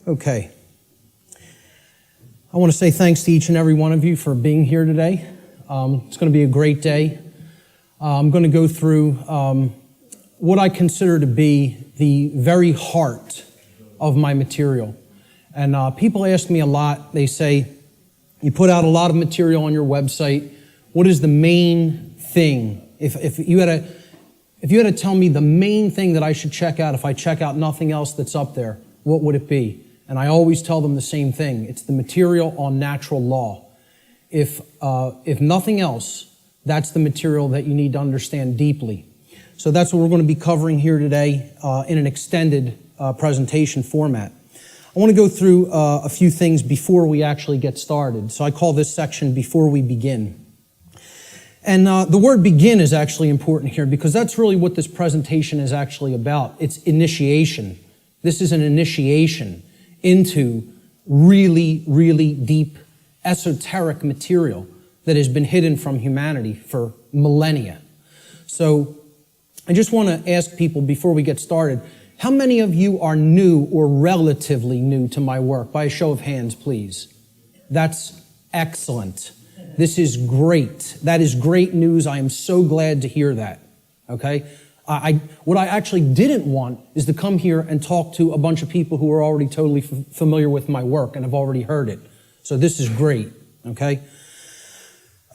Okay. I want to say thanks to each and every one of you for being here today. It's going to be a great day. I'm going to go through what I consider to be the very heart of my material. And people ask me a lot. They say, you put out a lot of material on your website. What is the main thing? If you had to tell me the main thing that I should check out if I check out nothing else that's up there, what would it be? And I always tell them the same thing. It's the material on natural law. If nothing else, that's the material that you need to understand deeply. So that's what we're going to be covering here today in an extended presentation format. I want to go through a few things before we actually get started. So I call this section Before We Begin. And the word begin is actually important here because that's really what this presentation is actually about. It's initiation. This is an initiation into really, really deep, esoteric material that has been hidden from humanity for millennia. So I just want to ask people before we get started, how many of you are new or relatively new to my work? By a show of hands, please. That's excellent. This is great. That is great news. I am so glad to hear that. Okay? What I actually didn't want is to come here and talk to a bunch of people who are already totally familiar with my work and have already heard it. So this is great. Okay?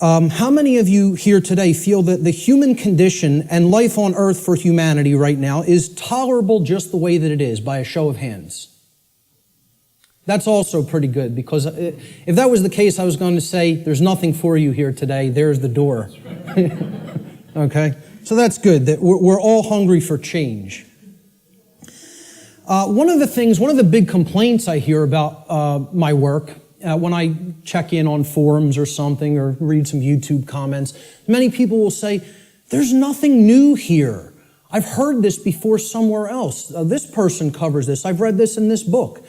How many of you here today feel that the human condition and life on earth for humanity right now is tolerable just the way that it is? By a show of hands. That's also pretty good, because if that was the case, I was going to say, there's nothing for you here today. There's the door. Okay? So that's good, that we're all hungry for change. One of the big complaints I hear about my work, when I check in on forums or something, or read some YouTube comments, many people will say, there's nothing new here. I've heard this before somewhere else. This person covers this. I've read this in this book.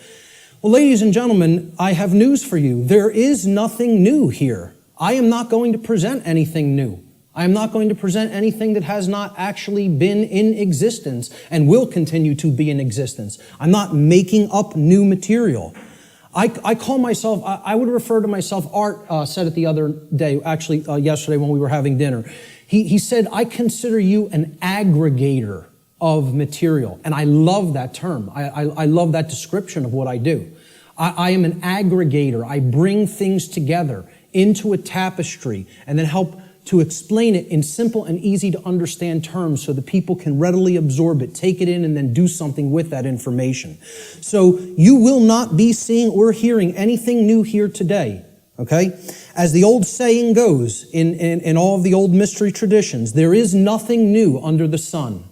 Well, ladies and gentlemen, I have news for you. There is nothing new here. I am not going to present anything new. I am not going to present anything that has not actually been in existence and will continue to be in existence. I'm not making up new material. I call myself, I would refer to myself, Art said it the other day, actually yesterday when we were having dinner. He said, I consider you an aggregator of material. And I love that term. I love that description of what I do. I am an aggregator. I bring things together into a tapestry and then help to explain it in simple and easy to understand terms so that people can readily absorb it, take it in, and then do something with that information. So you will not be seeing or hearing anything new here today. Okay? As the old saying goes in all of the old mystery traditions, there is nothing new under the sun.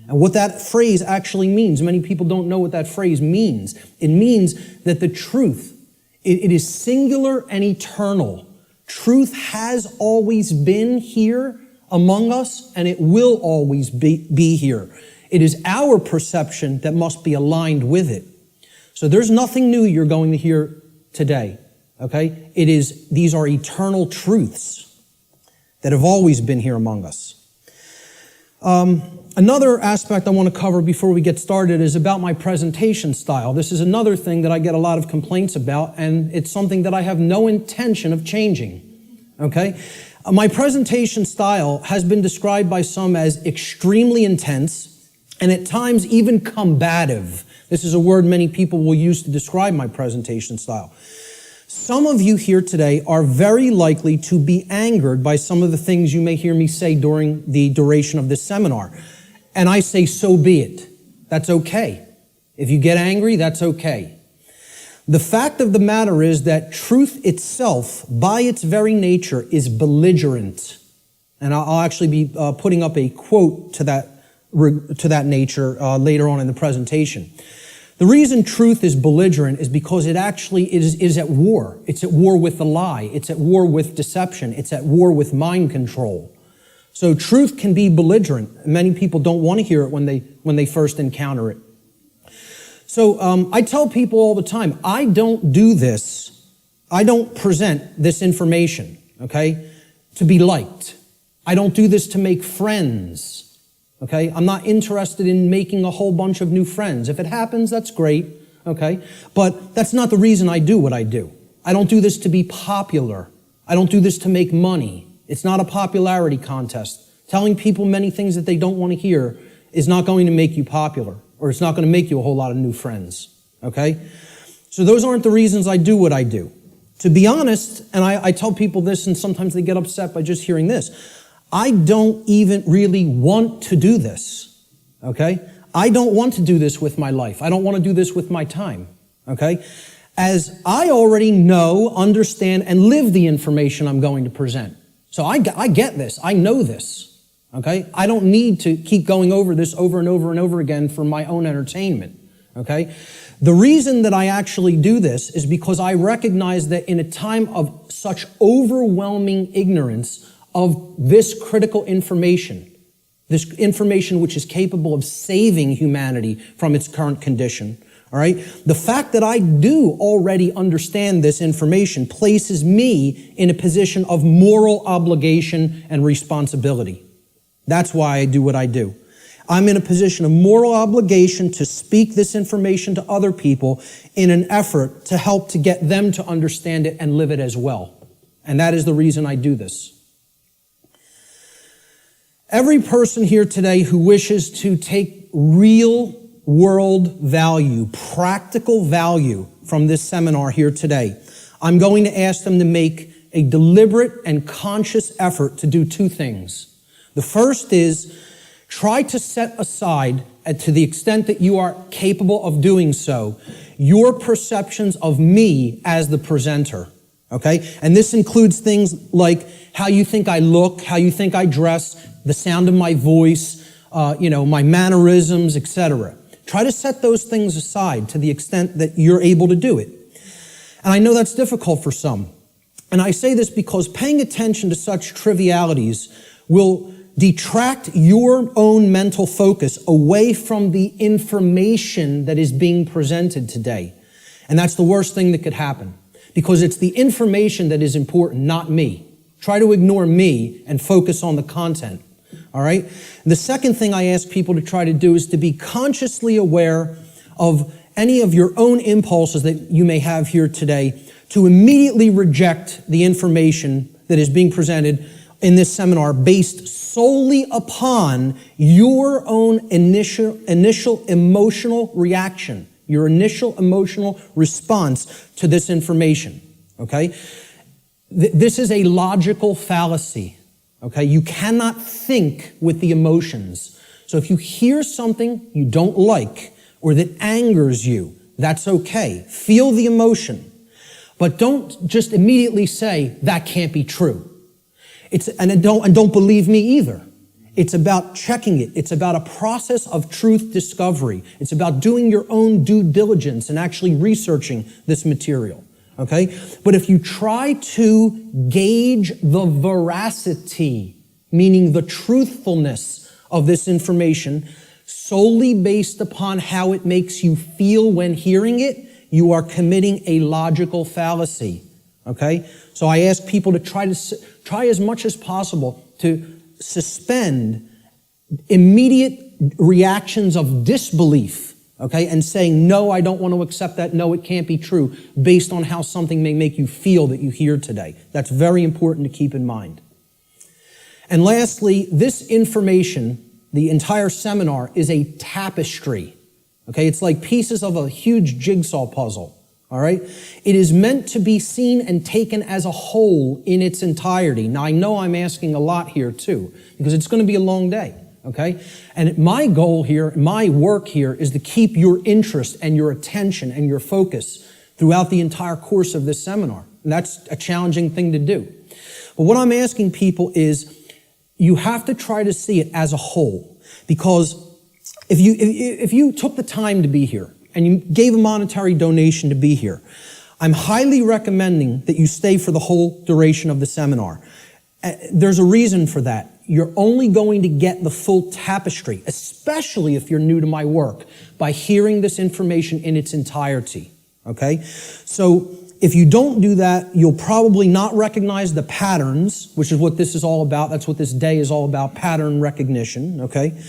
And what that phrase actually means, many people don't know what that phrase means. It means that the truth, it is singular and eternal. Truth has always been here among us, and it will always be here. It is our perception that must be aligned with it. So there's nothing new you're going to hear today. Okay? These are eternal truths that have always been here among us. Another aspect I want to cover before we get started is about my presentation style. This is another thing that I get a lot of complaints about, and it's something that I have no intention of changing. Okay? My presentation style has been described by some as extremely intense and at times even combative. This is a word many people will use to describe my presentation style. Some of you here today are very likely to be angered by some of the things you may hear me say during the duration of this seminar. And I say, so be it. That's okay. If you get angry, that's okay. The fact of the matter is that truth itself, by its very nature, is belligerent. And I'll actually be putting up a quote to that nature later on in the presentation. The reason truth is belligerent is because it actually is at war. It's at war with the lie. It's at war with deception. It's at war with mind control. So truth can be belligerent. Many people don't want to hear it when they first encounter it. So I tell people all the time, I don't do this. I don't present this information, okay, to be liked. I don't do this to make friends, okay? I'm not interested in making a whole bunch of new friends. If it happens, that's great. okay? But that's not the reason I do what I do. I don't do this to be popular. I don't do this to make money. It's not a popularity contest. Telling people many things that they don't want to hear is not going to make you popular, or it's not going to make you a whole lot of new friends, okay? So those aren't the reasons I do what I do. To be honest, and I tell people this, and sometimes they get upset by just hearing this, I don't even really want to do this, okay? I don't want to do this with my life. I don't want to do this with my time, okay? As I already know, understand, and live the information I'm going to present. So I get this. I know this, okay? I don't need to keep going over this over and over and over again for my own entertainment, okay? The reason that I actually do this is because I recognize that in a time of such overwhelming ignorance of this critical information, this information which is capable of saving humanity from its current condition, all right? The fact that I do already understand this information places me in a position of moral obligation and responsibility. That's why I do what I do. I'm in a position of moral obligation to speak this information to other people in an effort to help to get them to understand it and live it as well. And that is the reason I do this. Every person here today who wishes to take real world value, practical value from this seminar here today, I'm going to ask them to make a deliberate and conscious effort to do two things. The first is try to set aside, to the extent that you are capable of doing so, your perceptions of me as the presenter, okay? And this includes things like how you think I look, how you think I dress, the sound of my voice, my mannerisms, etc. Try to set those things aside to the extent that you're able to do it. And I know that's difficult for some. And I say this because paying attention to such trivialities will detract your own mental focus away from the information that is being presented today. And that's the worst thing that could happen, because it's the information that is important, not me. Try to ignore me and focus on the content, all right? The second thing I ask people to try to do is to be consciously aware of any of your own impulses that you may have here today, to immediately reject the information that is being presented in this seminar based solely upon your own initial emotional reaction, your initial emotional response to this information, okay? This is a logical fallacy, okay? You cannot think with the emotions. So if you hear something you don't like or that angers you, that's okay. Feel the emotion. But don't just immediately say, that can't be true. And don't believe me either. It's about checking it. It's about a process of truth discovery. It's about doing your own due diligence and actually researching this material, okay? But if you try to gauge the veracity, meaning the truthfulness of this information, solely based upon how it makes you feel when hearing it, you are committing a logical fallacy, okay? So I ask people to try as much as possible to suspend immediate reactions of disbelief, okay, and saying, no, I don't want to accept that, no, it can't be true, based on how something may make you feel that you hear today. That's very important to keep in mind. And lastly, this information, the entire seminar, is a tapestry, okay? It's like pieces of a huge jigsaw puzzle. All right? It is meant to be seen and taken as a whole in its entirety. Now, I know I'm asking a lot here too, because it's going to be a long day, okay? And my goal here, my work here, is to keep your interest and your attention and your focus throughout the entire course of this seminar. And that's a challenging thing to do. But what I'm asking people is, you have to try to see it as a whole, because if you took the time to be here, and you gave a monetary donation to be here, I'm highly recommending that you stay for the whole duration of the seminar. There's a reason for that. You're only going to get the full tapestry, especially if you're new to my work, by hearing this information in its entirety, okay? So if you don't do that, you'll probably not recognize the patterns, which is what this is all about. That's what this day is all about, pattern recognition, okay?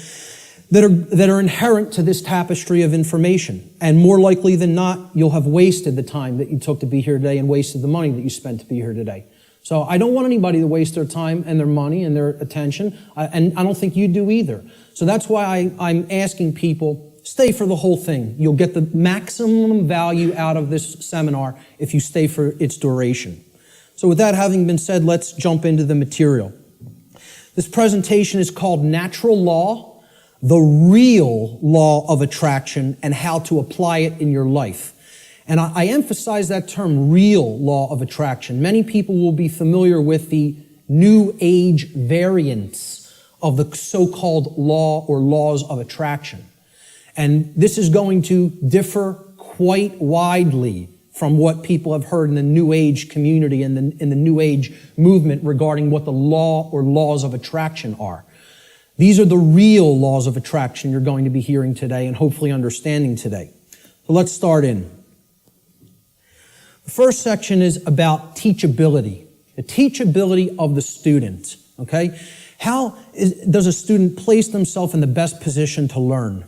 that are inherent to this tapestry of information. And more likely than not, you'll have wasted the time that you took to be here today and wasted the money that you spent to be here today. So I don't want anybody to waste their time and their money and their attention, and I don't think you do either. So that's why I'm asking people, stay for the whole thing. You'll get the maximum value out of this seminar if you stay for its duration. So with that having been said, let's jump into the material. This presentation is called Natural Law, the Real Law of Attraction, and How to Apply It in Your Life. And I emphasize that term, real law of attraction. Many people will be familiar with the New Age variants of the so-called law or laws of attraction. And this is going to differ quite widely from what people have heard in the New Age community and in the New Age movement regarding what the law or laws of attraction are. These are the real laws of attraction you're going to be hearing today and hopefully understanding today. So let's start in. The first section is about teachability, the teachability of the student, okay? How does a student place themselves in the best position to learn?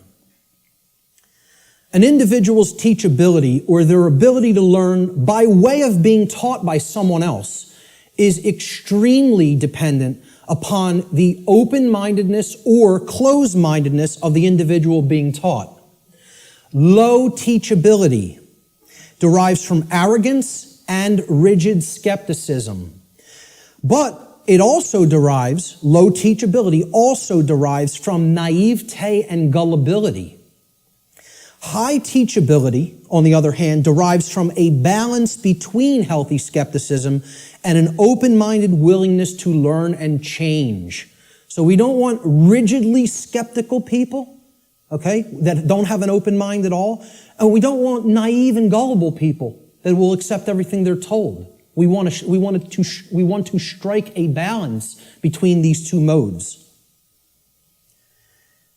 An individual's teachability, or their ability to learn by way of being taught by someone else, is extremely dependent upon the open-mindedness or closed-mindedness of the individual being taught. Low teachability derives from arrogance and rigid skepticism. But it also derives, low teachability also derives from naivete and gullibility. High teachability, on the other hand, derives from a balance between healthy skepticism and an open-minded willingness to learn and change. So we don't want rigidly skeptical people, okay, that don't have an open mind at all. And we don't want naive and gullible people that will accept everything they're told. We want to strike a balance between these two modes.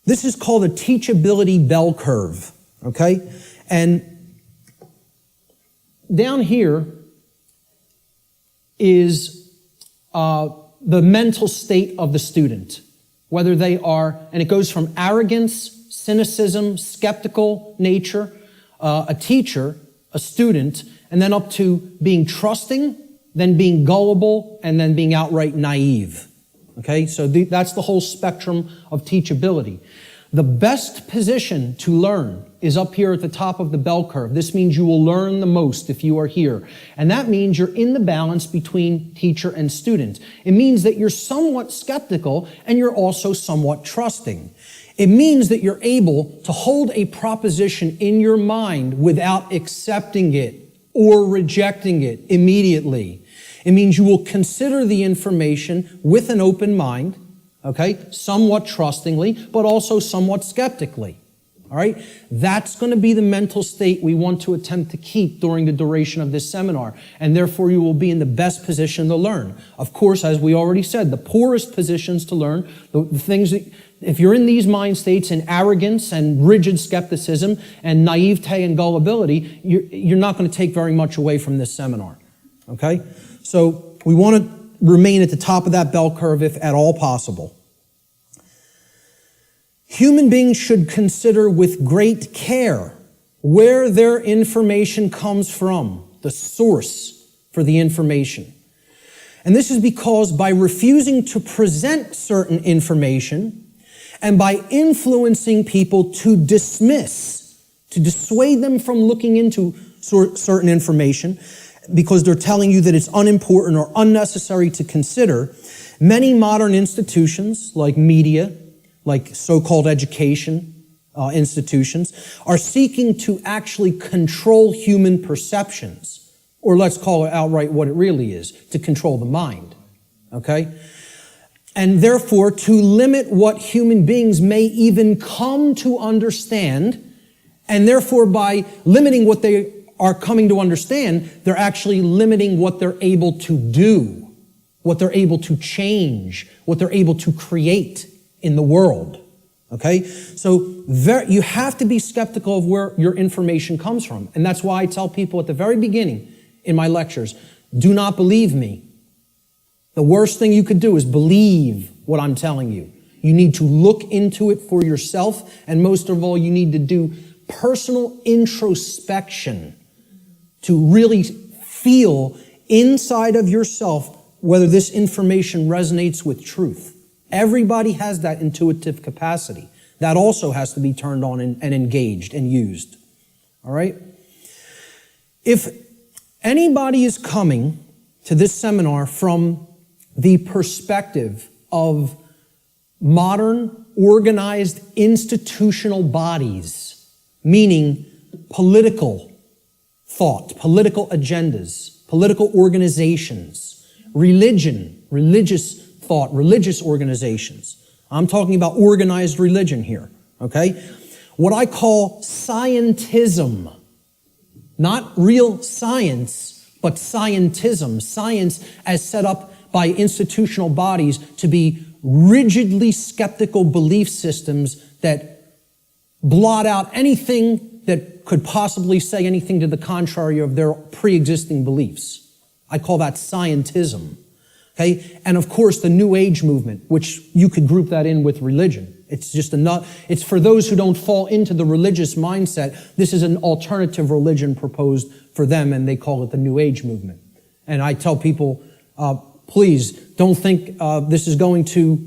This is called a teachability bell curve, okay? And down here is the mental state of the student, whether they are, and it goes from arrogance, cynicism, skeptical nature, a teacher, a student, and then up to being trusting, then being gullible, and then being outright naive. Okay, so that's the whole spectrum of teachability. The best position to learn is up here at the top of the bell curve. This means you will learn the most if you are here. And that means you're in the balance between teacher and student. It means that you're somewhat skeptical and you're also somewhat trusting. It means that you're able to hold a proposition in your mind without accepting it or rejecting it immediately. It means you will consider the information with an open mind, okay, somewhat trustingly, but also somewhat skeptically. All right? That's going to be the mental state we want to attempt to keep during the duration of this seminar, and therefore you will be in the best position to learn. Of course, as we already said, the poorest positions to learn, the things that, if you're in these mind states in arrogance and rigid skepticism and naivete and gullibility, you're not going to take very much away from this seminar. Okay? So we want to remain at the top of that bell curve if at all possible. Human beings should consider with great care where their information comes from, the source for the information. And this is because by refusing to present certain information and by influencing people to dismiss, to dissuade them from looking into certain information because they're telling you that it's unimportant or unnecessary to consider, many modern institutions like media, like so-called education institutions, are seeking to actually control human perceptions, or let's call it outright what it really is, to control the mind, okay? And therefore, to limit what human beings may even come to understand, and therefore by limiting what they are coming to understand, they're actually limiting what they're able to do, what they're able to change, what they're able to create in the world, okay? So you have to be skeptical of where your information comes from. And that's why I tell people at the very beginning in my lectures, do not believe me. The worst thing you could do is believe what I'm telling you. You need to look into it for yourself, and most of all, you need to do personal introspection to really feel inside of yourself whether this information resonates with truth. Everybody has that intuitive capacity. That also has to be turned on and engaged and used. All right? If anybody is coming to this seminar from the perspective of modern, organized, institutional bodies, meaning political thought, political agendas, political organizations, religion, religious thought, religious organizations. I'm talking about organized religion here, okay? What I call scientism. Not real science, but scientism. Science as set up by institutional bodies to be rigidly skeptical belief systems that blot out anything that could possibly say anything to the contrary of their pre-existing beliefs. I call that scientism. Okay? And of course, the New Age movement, which you could group that in with religion. It's just it's for those who don't fall into the religious mindset. This is an alternative religion proposed for them, and they call it the New Age movement. And I tell people, please don't think this is going to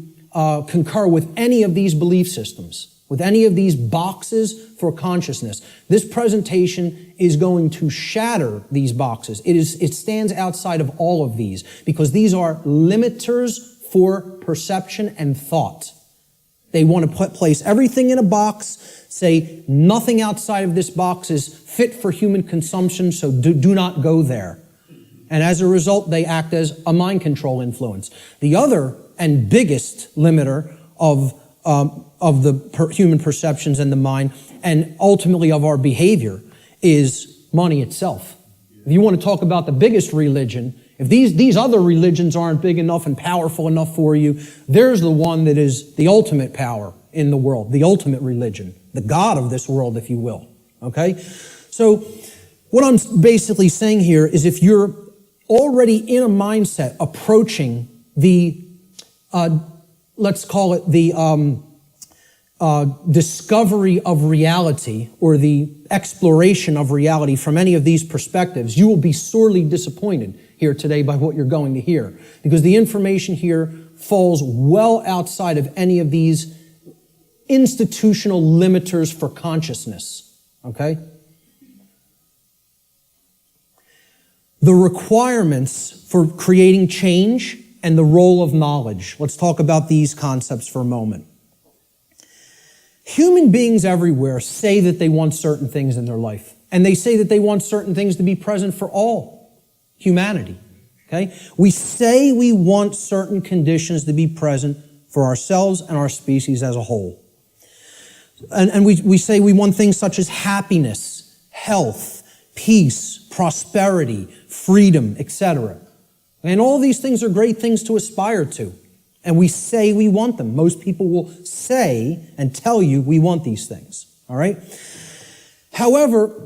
concur with any of these belief systems, with any of these boxes for consciousness. This presentation is going to shatter these boxes. It stands outside of all of these because these are limiters for perception and thought. They want to place everything in a box, say nothing outside of this box is fit for human consumption, so do not go there. And as a result, they act as a mind control influence. The other and biggest limiter of the human perceptions and the mind, and ultimately of our behavior, is money itself. If you want to talk about the biggest religion, if these other religions aren't big enough and powerful enough for you, there's the one that is the ultimate power in the world, the ultimate religion, the God of this world, if you will. Okay? So what I'm basically saying here is if you're already in a mindset approaching the, let's call it the discovery of reality or the exploration of reality from any of these perspectives, you will be sorely disappointed here today by what you're going to hear, because the information here falls well outside of any of these institutional limiters for consciousness, okay? The requirements for creating change and the role of knowledge. Let's talk about these concepts for a moment. Human beings everywhere say that they want certain things in their life, and they say that they want certain things to be present for all humanity, okay? We say we want certain conditions to be present for ourselves and our species as a whole. And we say we want things such as happiness, health, peace, prosperity, freedom, etc. And all these things are great things to aspire to. And we say we want them. Most people will say and tell you we want these things, all right? However,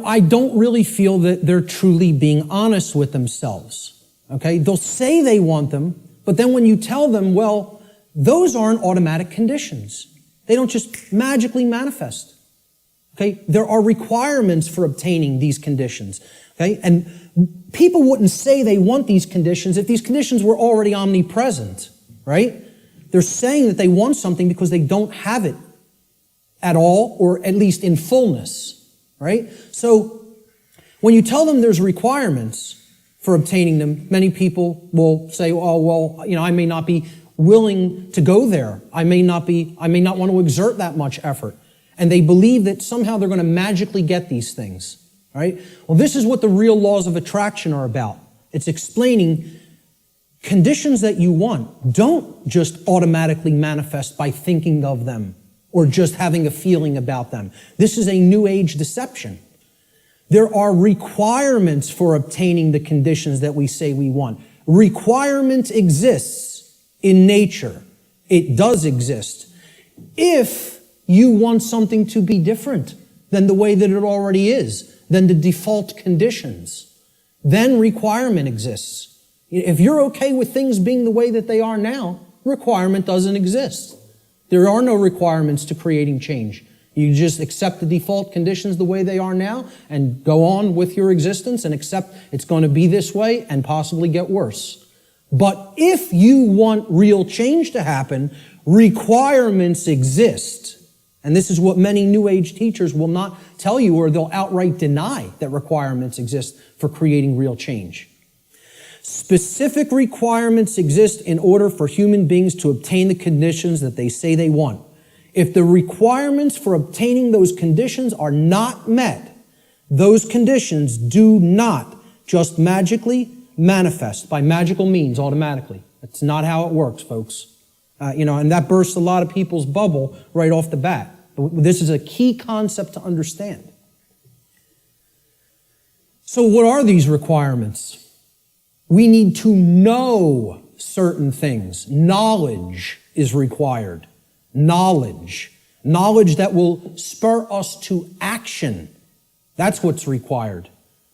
I don't really feel that they're truly being honest with themselves, okay? They'll say they want them, but then when you tell them, well, those aren't automatic conditions. They don't just magically manifest, okay? There are requirements for obtaining these conditions, okay? And people wouldn't say they want these conditions if these conditions were already omnipresent, right? They're saying that they want something because they don't have it at all, or at least in fullness. Right? So when you tell them there's requirements for obtaining them, many people will say, oh, well, I may not be willing to go there. I may not want to exert that much effort. And they believe that somehow they're going to magically get these things. Right? Well, this is what the real laws of attraction are about. It's explaining conditions that you want don't just automatically manifest by thinking of them or just having a feeling about them. This is a New Age deception. There are requirements for obtaining the conditions that we say we want. Requirement exists in nature. It does exist. If you want something to be different than the way that it already is, than the default conditions, then requirement exists. If you're okay with things being the way that they are now, requirement doesn't exist. There are no requirements to creating change. You just accept the default conditions the way they are now and go on with your existence and accept it's going to be this way and possibly get worse. But if you want real change to happen, requirements exist. And this is what many New Age teachers will not tell you, or they'll outright deny that requirements exist for creating real change. Specific requirements exist in order for human beings to obtain the conditions that they say they want. If the requirements for obtaining those conditions are not met, those conditions do not just magically manifest by magical means automatically. That's not how it works, folks. And that bursts a lot of people's bubble right off the bat. This is a key concept to understand. So what are these requirements? We need to know certain things. Knowledge is required. Knowledge that will spur us to action. That's what's required.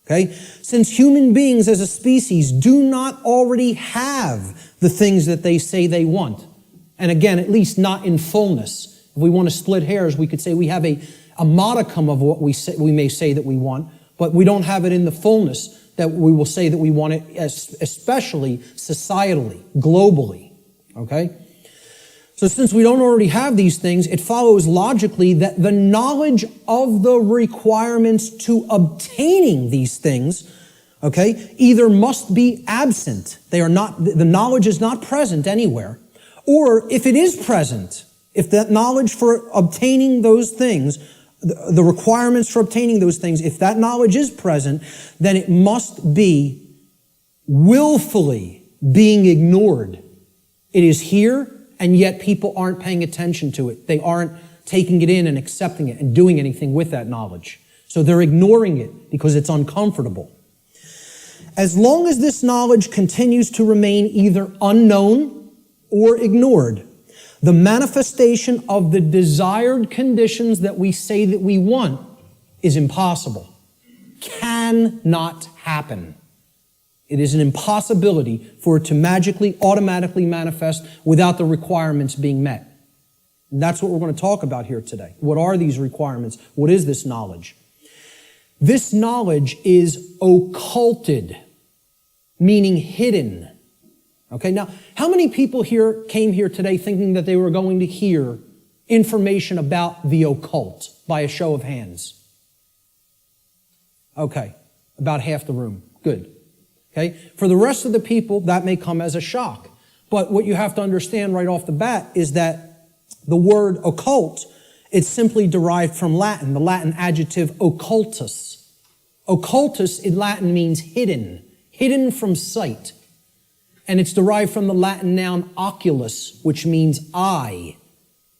Okay? Since human beings as a species do not already have the things that they say they want, and again, at least not in fullness. If we want to split hairs, we could say we have a modicum of what we may say that we want, but we don't have it in the fullness that we will say that we want it, especially societally, globally. Okay? So since we don't already have these things, it follows logically that the knowledge of the requirements to obtaining these things, okay, either must be absent. The knowledge is not present anywhere. Or if it is present, if that knowledge for obtaining those things, the requirements for obtaining those things, if that knowledge is present, then it must be willfully being ignored. It is here, and yet people aren't paying attention to it. They aren't taking it in and accepting it and doing anything with that knowledge. So they're ignoring it because it's uncomfortable. As long as this knowledge continues to remain either unknown or ignored, the manifestation of the desired conditions that we say that we want is impossible. Cannot happen. It is an impossibility for it to magically, automatically manifest without the requirements being met. And that's what we're going to talk about here today. What are these requirements? What is this knowledge? This knowledge is occulted, meaning hidden. Okay, now, how many people here came here today thinking that they were going to hear information about the occult by a show of hands? Okay, about half the room. Good. Okay, for the rest of the people, that may come as a shock. But what you have to understand right off the bat is that the word occult, it's simply derived from Latin, the Latin adjective occultus. Occultus in Latin means hidden, hidden from sight. And it's derived from the Latin noun oculus, which means eye.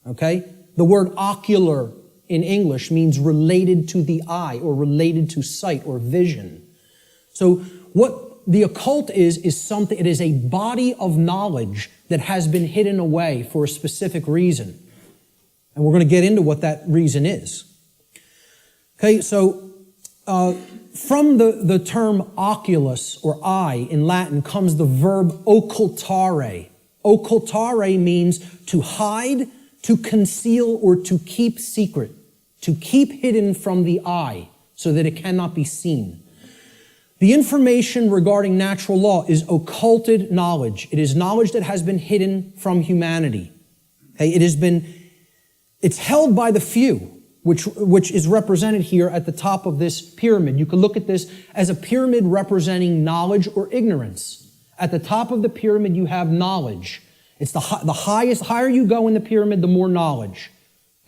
Okay? The word ocular in English means related to the eye or related to sight or vision. So what the occult is something, it is a body of knowledge that has been hidden away for a specific reason. And we're going to get into what that reason is. Okay, so from the term oculus or eye in Latin comes the verb occultare. Occultare means to hide, to conceal, or to keep secret. To keep hidden from the eye so that it cannot be seen. The information regarding natural law is occulted knowledge. It is knowledge that has been hidden from humanity. Okay, it's held by the few, which is represented here at the top of this pyramid. You could look at this as a pyramid representing knowledge or ignorance. At the top of the pyramid, you have knowledge. It's the higher you go in the pyramid, the more knowledge.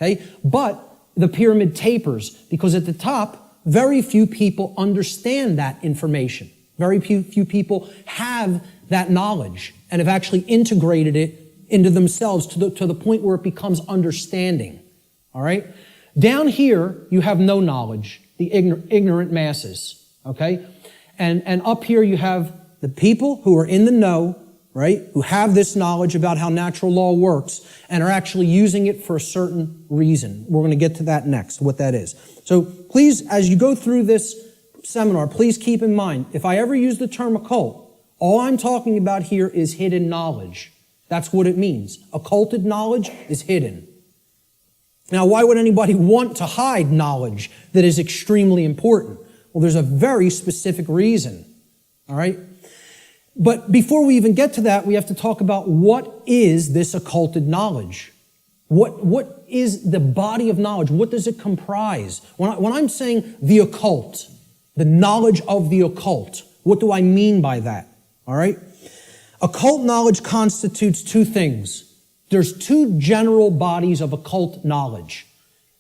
Okay, but the pyramid tapers because at the top, very few people understand that information. Very few people have that knowledge and have actually integrated it into themselves to the point where it becomes understanding. All right? Down here, you have no knowledge, the ignorant masses. Okay? And up here, you have the people who are in the know, right? Who have this knowledge about how natural law works and are actually using it for a certain reason. We're going to get to that next, what that is. So please, as you go through this seminar, please keep in mind, if I ever use the term occult, all I'm talking about here is hidden knowledge. That's what it means. Occulted knowledge is hidden. Now, why would anybody want to hide knowledge that is extremely important? Well, there's a very specific reason, all right? But before we even get to that, we have to talk about what is this occulted knowledge? What is the body of knowledge? What does it comprise? When I'm saying the occult, the knowledge of the occult, what do I mean by that? All right? Occult knowledge constitutes two things. There's two general bodies of occult knowledge.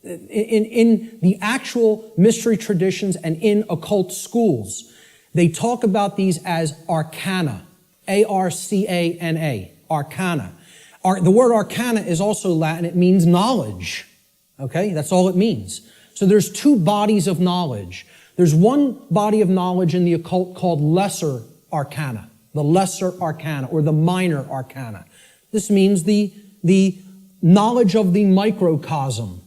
In the actual mystery traditions and in occult schools, they talk about these as arcana, A-R-C-A-N-A, arcana. The word arcana is also Latin. It means knowledge. Okay? That's all it means. So there's two bodies of knowledge. There's one body of knowledge in the occult called lesser arcana, the lesser arcana or the minor arcana. This means the knowledge of the microcosm,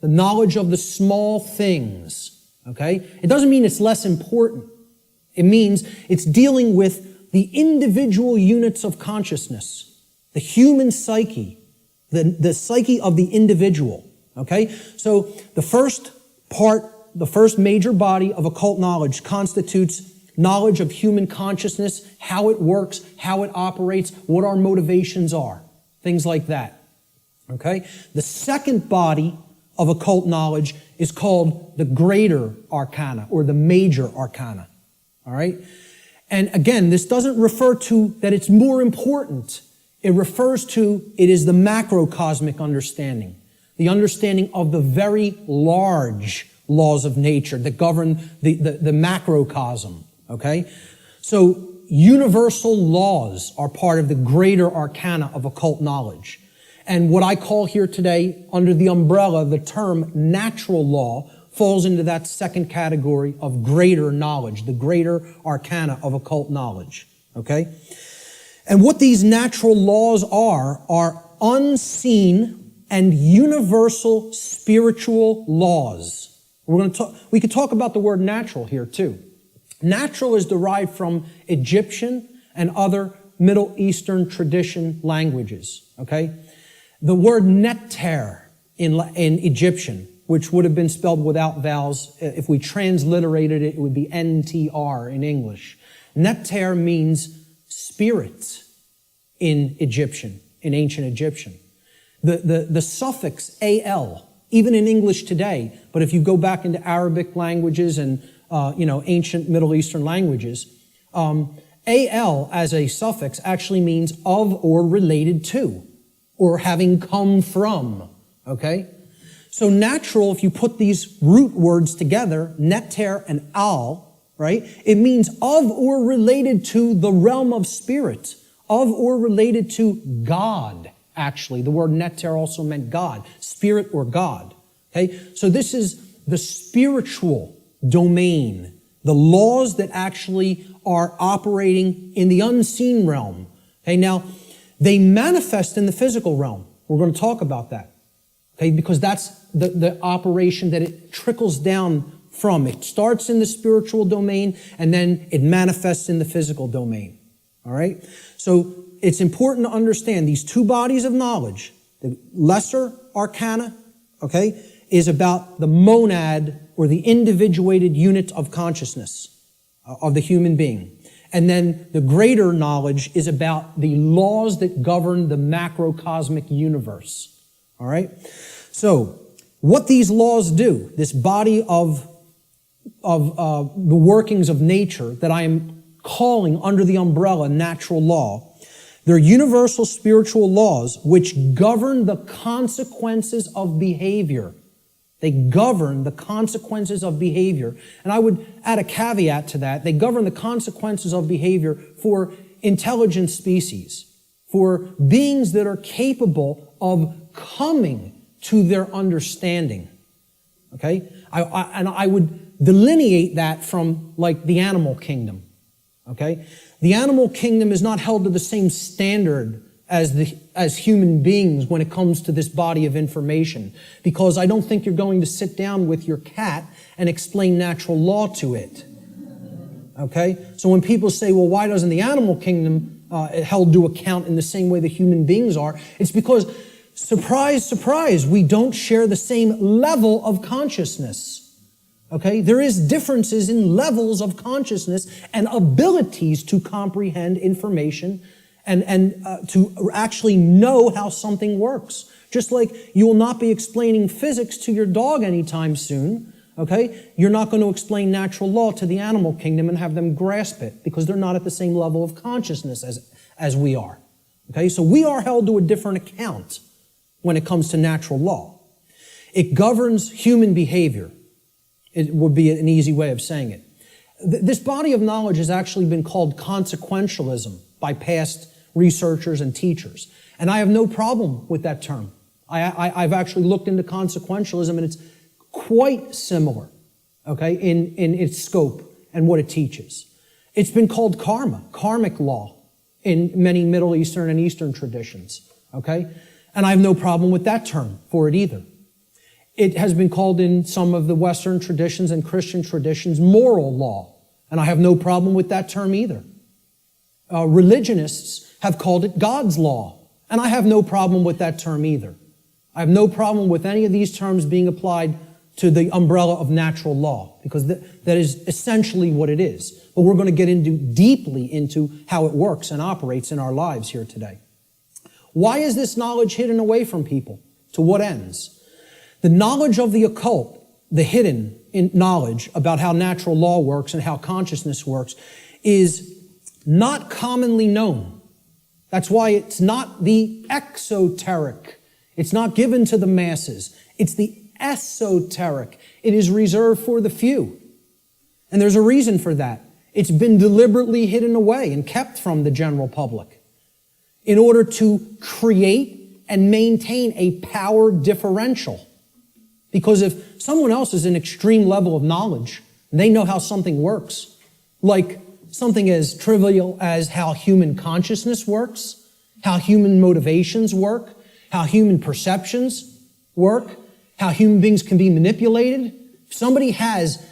the knowledge of the small things. Okay? It doesn't mean it's less important. It means it's dealing with the individual units of consciousness. The human psyche, the psyche of the individual, okay? So the first major body of occult knowledge constitutes knowledge of human consciousness, how it works, how it operates, what our motivations are, things like that, okay? The second body of occult knowledge is called the greater arcana or the major arcana, all right? And again, this doesn't refer to that it's more important. It refers to, it is the macrocosmic understanding, the understanding of the very large laws of nature that govern the macrocosm, okay? So universal laws are part of the greater arcana of occult knowledge. And what I call here today, under the umbrella, the term natural law, falls into that second category of greater knowledge, the greater arcana of occult knowledge, okay? And what these natural laws are unseen and universal spiritual laws. We could talk about the word natural here too. Natural is derived from Egyptian and other Middle Eastern tradition languages, okay? The word neter in Egyptian, which would have been spelled without vowels, if we transliterated it, it would be NTR in English. Neter means spirit in Egyptian, in ancient Egyptian. The suffix al, even in English today, but if you go back into Arabic languages and ancient Middle Eastern languages, al as a suffix actually means of or related to, or having come from. Okay? So natural, if you put these root words together, neter and al, right? It means of or related to the realm of spirit, of or related to God, actually. The word neter also meant God, spirit or God. Okay? So this is the spiritual domain, the laws that actually are operating in the unseen realm. Okay? Now, they manifest in the physical realm. We're going to talk about that. Okay? Because that's the operation that it trickles down from. It starts in the spiritual domain and then it manifests in the physical domain. All right? So it's important to understand these two bodies of knowledge. The lesser arcana, okay, is about the monad or the individuated unit of consciousness of the human being. And then the greater knowledge is about the laws that govern the macrocosmic universe. All right? So, what these laws do, this body of the workings of nature that I am calling under the umbrella natural law, they're universal spiritual laws which govern the consequences of behavior. They govern the consequences of behavior. And I would add a caveat to that. They govern the consequences of behavior for intelligent species, for beings that are capable of coming to their understanding. Okay? I would delineate that from like the animal kingdom. Okay? The animal kingdom is not held to the same standard as human beings when it comes to this body of information, because I don't think you're going to sit down with your cat and explain natural law to it. Okay? So when people say, well, why doesn't the animal kingdom held to account in the same way that human beings are. It's because, surprise, surprise, we don't share the same level of consciousness. Okay? There is differences in levels of consciousness and abilities to comprehend information and to actually know how something works. Just like you will not be explaining physics to your dog anytime soon, okay? You're not going to explain natural law to the animal kingdom and have them grasp it because they're not at the same level of consciousness as we are. Okay? So we are held to a different account when it comes to natural law. It governs human behavior. It would be an easy way of saying it. This body of knowledge has actually been called consequentialism by past researchers and teachers. And I have no problem with that term. I've actually looked into consequentialism, and it's quite similar, okay, in its scope and what it teaches. It's been called karma, karmic law, in many Middle Eastern and Eastern traditions, okay? And I have no problem with that term for it either. It has been called in some of the Western traditions and Christian traditions moral law, and I have no problem with that term either. Religionists have called it God's law, and I have no problem with that term either. I have no problem with any of these terms being applied to the umbrella of natural law, because that is essentially what it is. But we're going to get deeply into how it works and operates in our lives here today. Why is this knowledge hidden away from people? To what ends? The knowledge of the occult, the hidden knowledge about how natural law works and how consciousness works, is not commonly known. That's why it's not the exoteric. It's not given to the masses. It's the esoteric. It is reserved for the few. And there's a reason for that. It's been deliberately hidden away and kept from the general public in order to create and maintain a power differential. Because if someone else is an extreme level of knowledge, and they know how something works, like something as trivial as how human consciousness works, how human motivations work, how human perceptions work, how human beings can be manipulated. If somebody has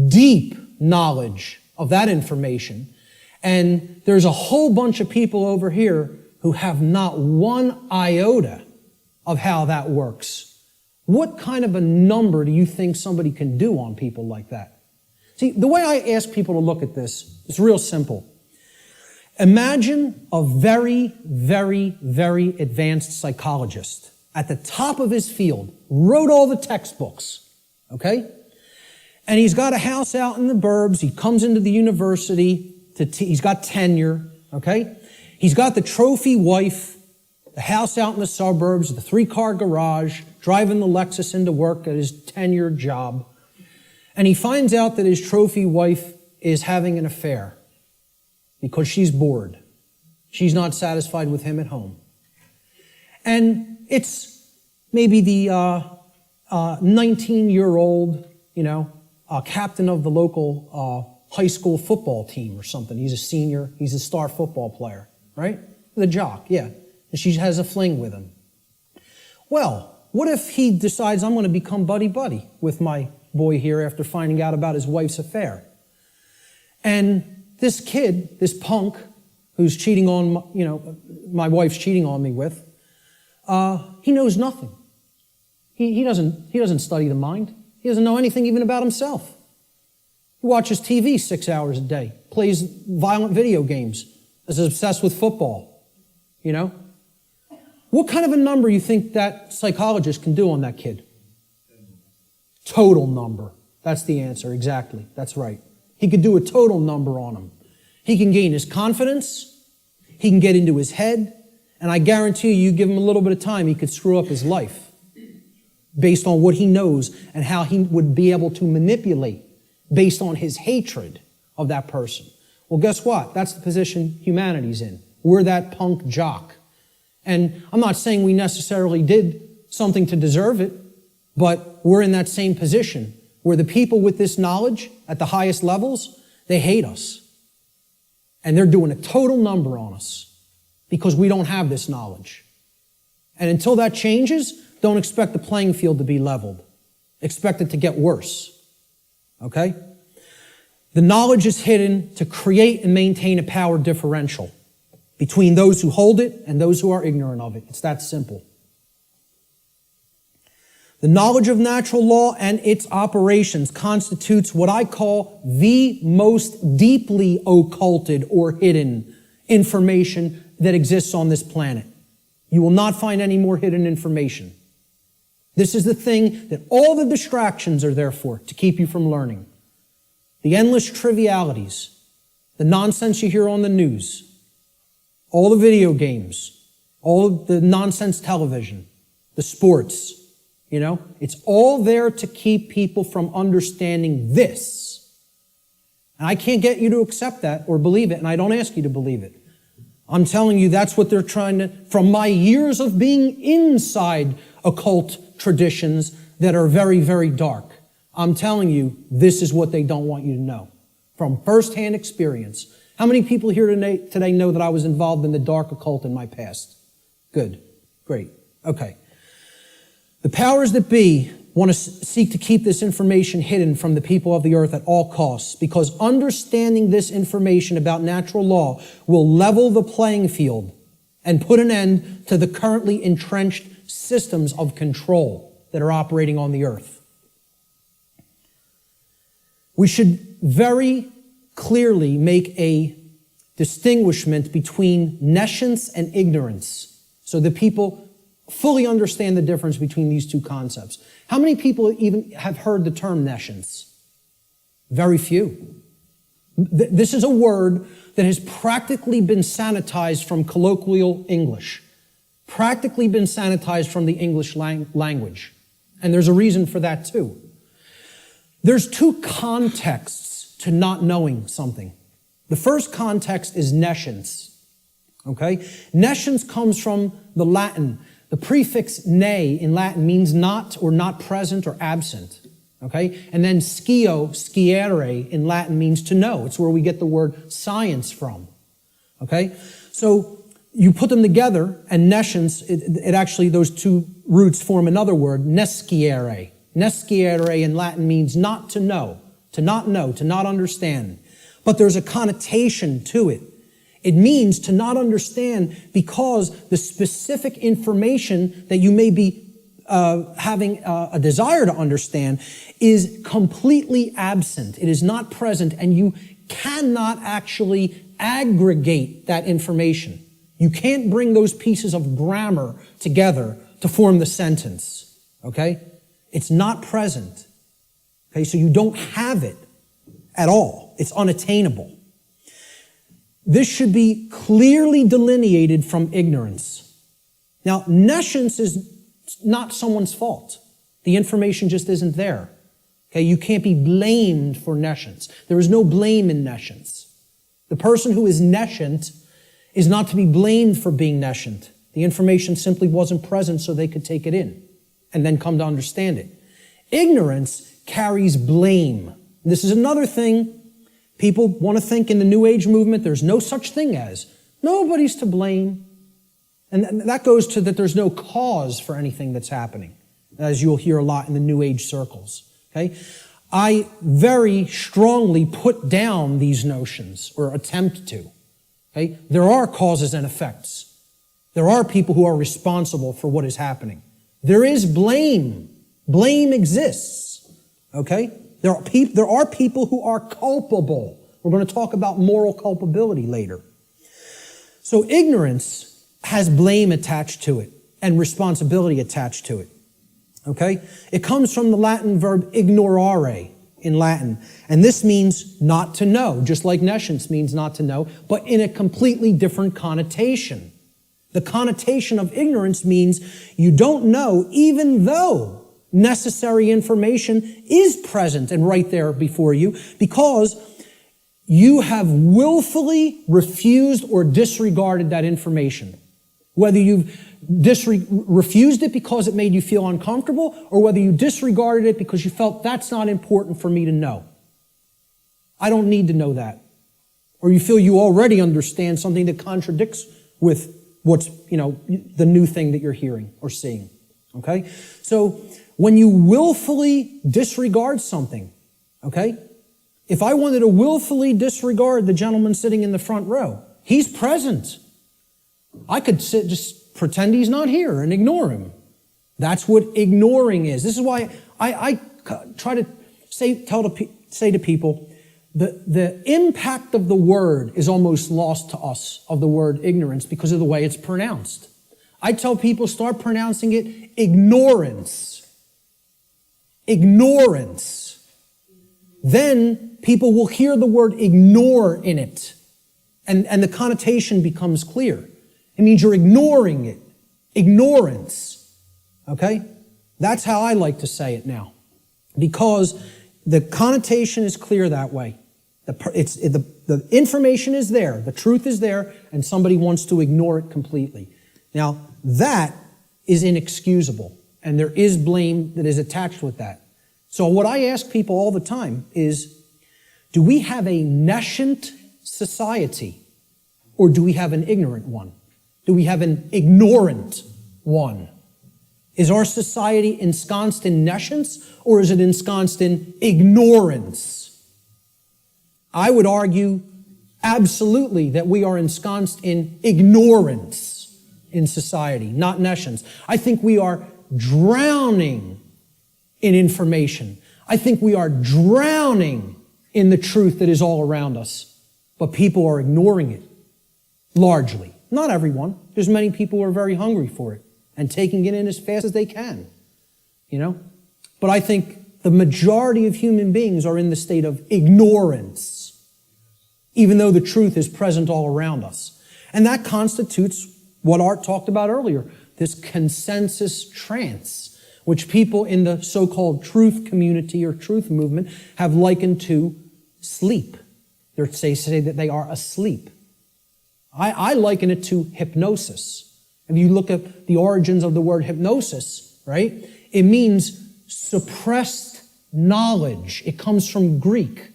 deep knowledge of that information, and there's a whole bunch of people over here who have not one iota of how that works, what kind of a number do you think somebody can do on people like that? See, the way I ask people to look at this is real simple. Imagine a very, very, very advanced psychologist at the top of his field, wrote all the textbooks, okay? And he's got a house out in the burbs. He comes into the university. He's got tenure, okay? He's got the trophy wife, the house out in the suburbs, the 3-car garage, driving the Lexus into work at his tenured job. And he finds out that his trophy wife is having an affair because she's bored. She's not satisfied with him at home. And it's maybe the 19-year-old, captain of the local high school football team or something. He's a senior. He's a star football player, right? The jock, yeah. And she has a fling with him. Well, what if he decides, I'm going to become buddy-buddy with my boy here after finding out about his wife's affair? And this kid, this punk, who's cheating on, my wife's cheating on me with, he knows nothing. He doesn't study the mind. He doesn't know anything even about himself. He watches TV 6 hours a day, plays violent video games, is obsessed with football, What kind of a number you think that psychologist can do on that kid? Total number. That's the answer, exactly. That's right. He could do a total number on him. He can gain his confidence. He can get into his head. And I guarantee you give him a little bit of time, he could screw up his life based on what he knows and how he would be able to manipulate based on his hatred of that person. Well, guess what? That's the position humanity's in. We're that punk jock. And I'm not saying we necessarily did something to deserve it, but we're in that same position where the people with this knowledge at the highest levels, they hate us. And they're doing a total number on us because we don't have this knowledge. And until that changes, don't expect the playing field to be leveled. Expect it to get worse. Okay? The knowledge is hidden to create and maintain a power differential. between those who hold it and those who are ignorant of it. It's that simple. The knowledge of natural law and its operations constitutes what I call the most deeply occulted or hidden information that exists on this planet. You will not find any more hidden information. This is the thing that all the distractions are there for, to keep you from learning. The endless trivialities, the nonsense you hear on the news, all the video games, all of the nonsense television, the sports, it's all there to keep people from understanding this. And I can't get you to accept that or believe it, and I don't ask you to believe it. I'm telling you that's what they're trying to, from my years of being inside occult traditions that are very, very dark. I'm telling you, this is what they don't want you to know. From firsthand experience. How many people here today know that I was involved in the dark occult in my past? Good. Great. Okay. The powers that be want to seek to keep this information hidden from the people of the earth at all costs, because understanding this information about natural law will level the playing field and put an end to the currently entrenched systems of control that are operating on the earth. We should very clearly make a distinguishment between nescience and ignorance so that people fully understand the difference between these two concepts. How many people even have heard the term nescience? Very few. This is a word that has practically been sanitized from colloquial English, practically been sanitized from the English language. And there's a reason for that too. There's two contexts to not knowing something. The first context is nescience. Okay? Nescience comes from the Latin. The prefix ne in Latin means not or not present or absent. Okay? And then sciere in Latin means to know. It's where we get the word science from. Okay? So you put them together, and nescience, it actually, those two roots form another word, nesciere. Nesciere in Latin means not to know, to not understand. But there's a connotation to it. It means to not understand because the specific information that you may be having a desire to understand is completely absent. It is not present, and you cannot actually aggregate that information. You can't bring those pieces of grammar together to form the sentence. Okay? It's not present. Okay, so you don't have it at all. It's unattainable. This should be clearly delineated from ignorance. Now, nescience is not someone's fault. The information just isn't there. Okay, you can't be blamed for nescience. There is no blame in nescience. The person who is nescient is not to be blamed for being nescient. The information simply wasn't present so they could take it in and then come to understand it. Ignorance carries blame. This is another thing. People want to think in the New Age movement there's no such thing as. Nobody's to blame. And that goes to that there's no cause for anything that's happening, as you'll hear a lot in the New Age circles. Okay? I very strongly put down these notions, or attempt to. Okay? There are causes and effects. There are people who are responsible for what is happening. There is blame. Blame exists. Okay? There are people who are culpable. We're going to talk about moral culpability later. So ignorance has blame attached to it and responsibility attached to it. Okay? It comes from the Latin verb ignorare in Latin. And this means not to know, just like nescience means not to know, but in a completely different connotation. The connotation of ignorance means you don't know even though necessary information is present and right there before you, because you have willfully refused or disregarded that information. Whether you've refused it because it made you feel uncomfortable, or whether you disregarded it because you felt that's not important for me to know. I don't need to know that. Or you feel you already understand something that contradicts with what's, the new thing that you're hearing or seeing. Okay? So when you willfully disregard something, okay? If I wanted to willfully disregard the gentleman sitting in the front row, he's present. I could just pretend he's not here and ignore him. That's what ignoring is. This is why I try to say to people, the impact of the word is almost lost to us, of the word ignorance, because of the way it's pronounced. I tell people, start pronouncing it ignorance. Ignorance. Then people will hear the word ignore in it, and the connotation becomes clear. It means you're ignoring it. Ignorance. Okay? That's how I like to say it now. Because the connotation is clear that way. The information is there, the truth is there, and somebody wants to ignore it completely. Now, that is inexcusable, and there is blame that is attached with that. So what I ask people all the time is, do we have a nescient society, or do we have an ignorant one? Do we have an ignorant one? Is our society ensconced in nescience, or is it ensconced in ignorance? I would argue absolutely that we are ensconced in ignorance in society, not nescience. I think we are drowning in information. I think we are drowning in the truth that is all around us. But people are ignoring it, largely. Not everyone. There's many people who are very hungry for it and taking it in as fast as they can, you know? But I think the majority of human beings are in the state of ignorance, even though the truth is present all around us. And that constitutes what Art talked about earlier, this consensus trance, which people in the so-called truth community or truth movement have likened to sleep. They say that they are asleep. I liken it to hypnosis. If you look at the origins of the word hypnosis, right, it means suppressed knowledge. It comes from Greek.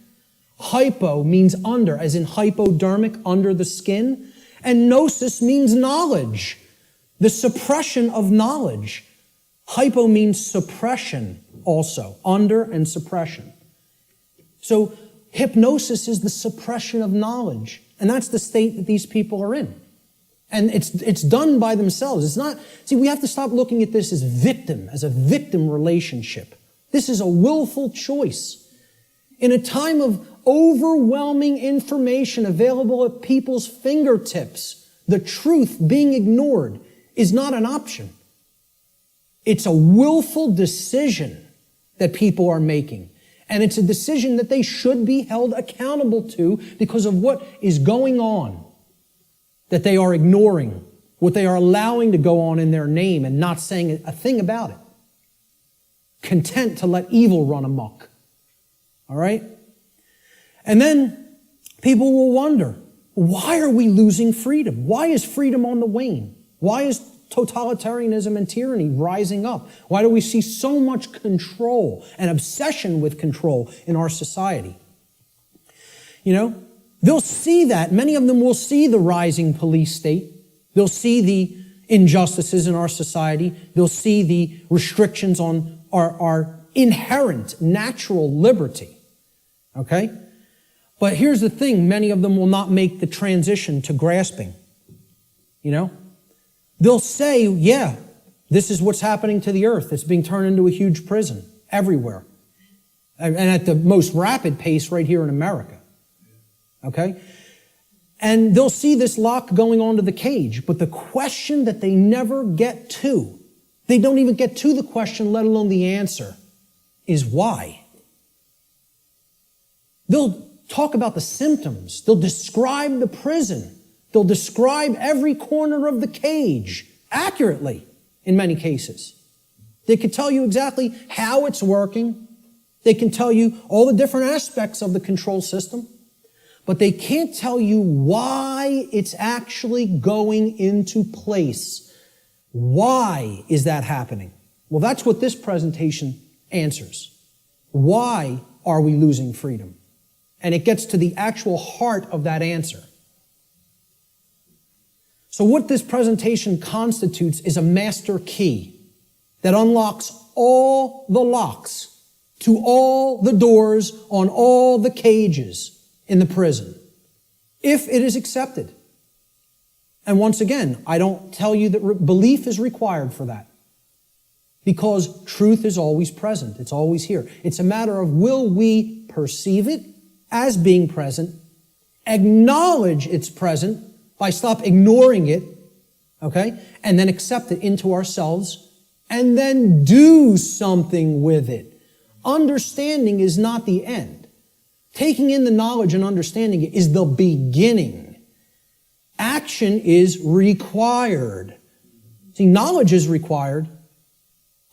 Hypo means under, as in hypodermic, under the skin. And gnosis means knowledge, the suppression of knowledge. Hypo means suppression also, under and suppression. So hypnosis is the suppression of knowledge. And that's the state that these people are in. And it's done by themselves. It's not, see, we have to stop looking at this as a victim relationship. This is a willful choice. In a time of overwhelming information available at people's fingertips, the truth being ignored is not an option. It's a willful decision that people are making. And it's a decision that they should be held accountable to because of what is going on, that they are ignoring, what they are allowing to go on in their name and not saying a thing about it. Content to let evil run amok. All right? And then people will wonder, why are we losing freedom? Why is freedom on the wane? Why is totalitarianism and tyranny rising up? Why do we see so much control and obsession with control in our society? You know, they'll see that. Many of them will see the rising police state. They'll see the injustices in our society. They'll see the restrictions on our inherent natural liberty. Okay? But here's the thing, many of them will not make the transition to grasping. You know? They'll say, yeah, this is what's happening to the earth. It's being turned into a huge prison everywhere. And at the most rapid pace right here in America. Okay? And they'll see this lock going onto the cage. But the question that they never get to, they don't even get to the question, let alone the answer, is why? They'll talk about the symptoms. They'll describe the prison. They'll describe every corner of the cage accurately in many cases. They can tell you exactly how it's working. They can tell you all the different aspects of the control system. But they can't tell you why it's actually going into place. Why is that happening? Well, that's what this presentation answers. Why are we losing freedom? And it gets to the actual heart of that answer. So what this presentation constitutes is a master key that unlocks all the locks to all the doors on all the cages in the prison, if it is accepted. And once again, I don't tell you that belief is required for that, because truth is always present. It's always here. It's a matter of, will we perceive it as being present, acknowledge it's present by stop ignoring it, okay, and then accept it into ourselves, and then do something with it. Understanding is not the end. Taking in the knowledge and understanding it is the beginning. Action is required. See, knowledge is required,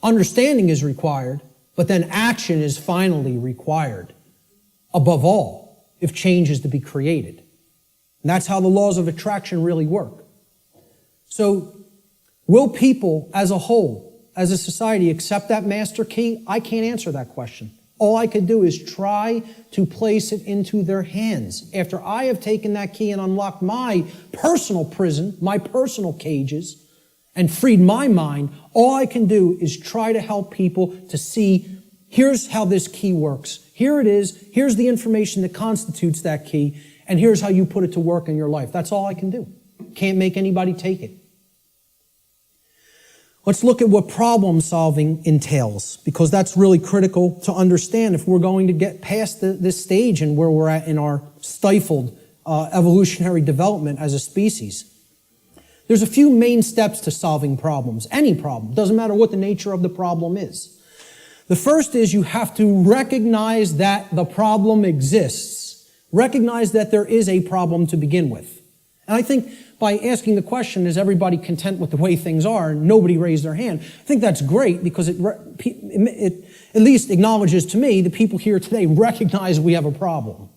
understanding is required, but then action is finally required. Above all, if change is to be created. And that's how the laws of attraction really work. So, will people as a whole, as a society, accept that master key? I can't answer that question. All I could do is try to place it into their hands. After I have taken that key and unlocked my personal prison, my personal cages, and freed my mind, all I can do is try to help people to see, here's how this key works. Here it is. Here's the information that constitutes that key. And here's how you put it to work in your life. That's all I can do. Can't make anybody take it. Let's look at what problem solving entails, because that's really critical to understand if we're going to get past this stage and where we're at in our stifled evolutionary development as a species. There's a few main steps to solving problems, any problem. Doesn't matter what the nature of the problem is. The first is you have to recognize that the problem exists. Recognize that there is a problem to begin with. And I think by asking the question, is everybody content with the way things are, and nobody raised their hand, I think that's great, because it at least acknowledges to me the people here today recognize we have a problem.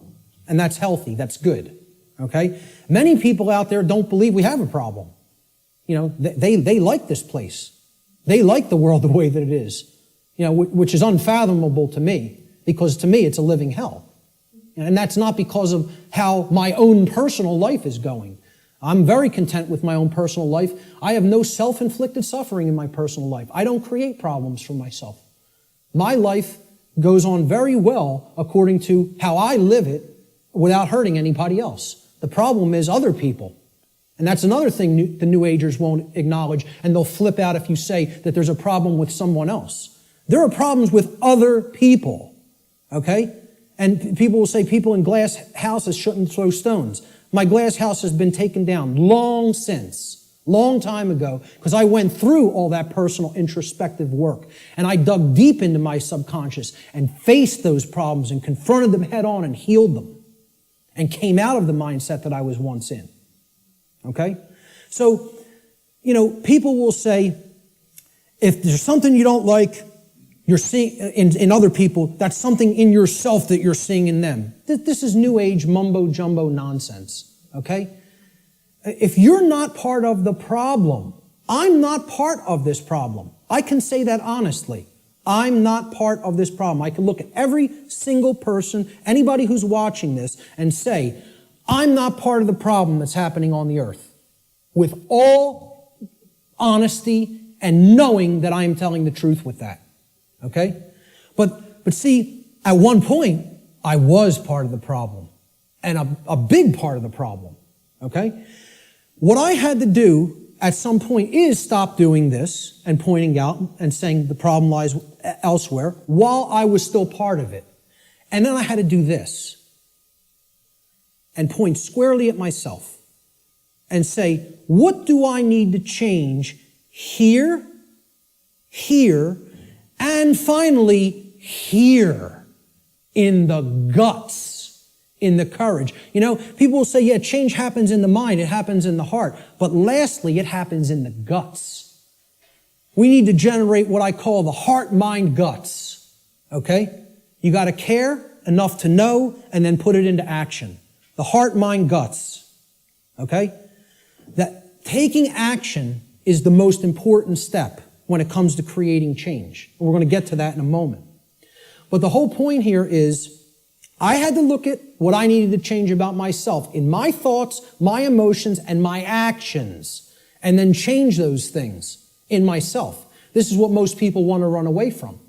And that's healthy, that's good. Okay? Many people out there don't believe we have a problem. You know, they like this place. They like the world the way that it is. You know, which is unfathomable to me, because to me it's a living hell. And that's not because of how my own personal life is going. I'm very content with my own personal life. I have no self-inflicted suffering in my personal life. I don't create problems for myself. My life goes on very well according to how I live it without hurting anybody else. The problem is other people. And that's another thing the New Agers won't acknowledge, and they'll flip out if you say that there's a problem with someone else. There are problems with other people, okay? And people will say people in glass houses shouldn't throw stones. My glass house has been taken down long time ago, because I went through all that personal introspective work. And I dug deep into my subconscious and faced those problems and confronted them head on and healed them and came out of the mindset that I was once in. Okay? So, you know, people will say, if there's something you don't like, you're seeing in other people, that's something in yourself that you're seeing in them. This is New Age mumbo-jumbo nonsense, okay? If you're not part of the problem, I'm not part of this problem. I can say that honestly. I'm not part of this problem. I can look at every single person, anybody who's watching this, and say, I'm not part of the problem that's happening on the earth. With all honesty and knowing that I am telling the truth with that. Okay? But see, at one point, I was part of the problem. And a big part of the problem. Okay? What I had to do at some point is stop doing this and pointing out and saying the problem lies elsewhere while I was still part of it. And then I had to do this and point squarely at myself and say, what do I need to change here, and finally here, in the guts, in the courage? You know, people will say, yeah, change happens in the mind, it happens in the heart. But lastly, it happens in the guts. We need to generate what I call the heart, mind, guts. Okay? You got to care enough to know and then put it into action. The heart, mind, guts. Okay? That taking action is the most important step when it comes to creating change. And we're going to get to that in a moment. But the whole point here is I had to look at what I needed to change about myself in my thoughts, my emotions, and my actions, and then change those things in myself. This is what most people want to run away from.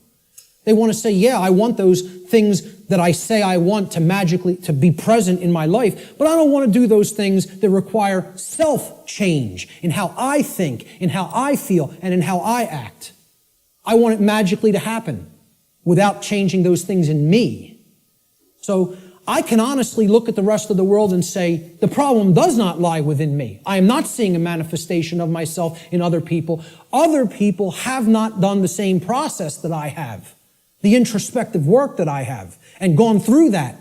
They want to say, yeah, I want those things that I say I want to magically to be present in my life, but I don't want to do those things that require self-change in how I think, in how I feel, and in how I act. I want it magically to happen without changing those things in me. So I can honestly look at the rest of the world and say, the problem does not lie within me. I am not seeing a manifestation of myself in other people. Other people have not done the same process that I have, the introspective work that I have, and gone through that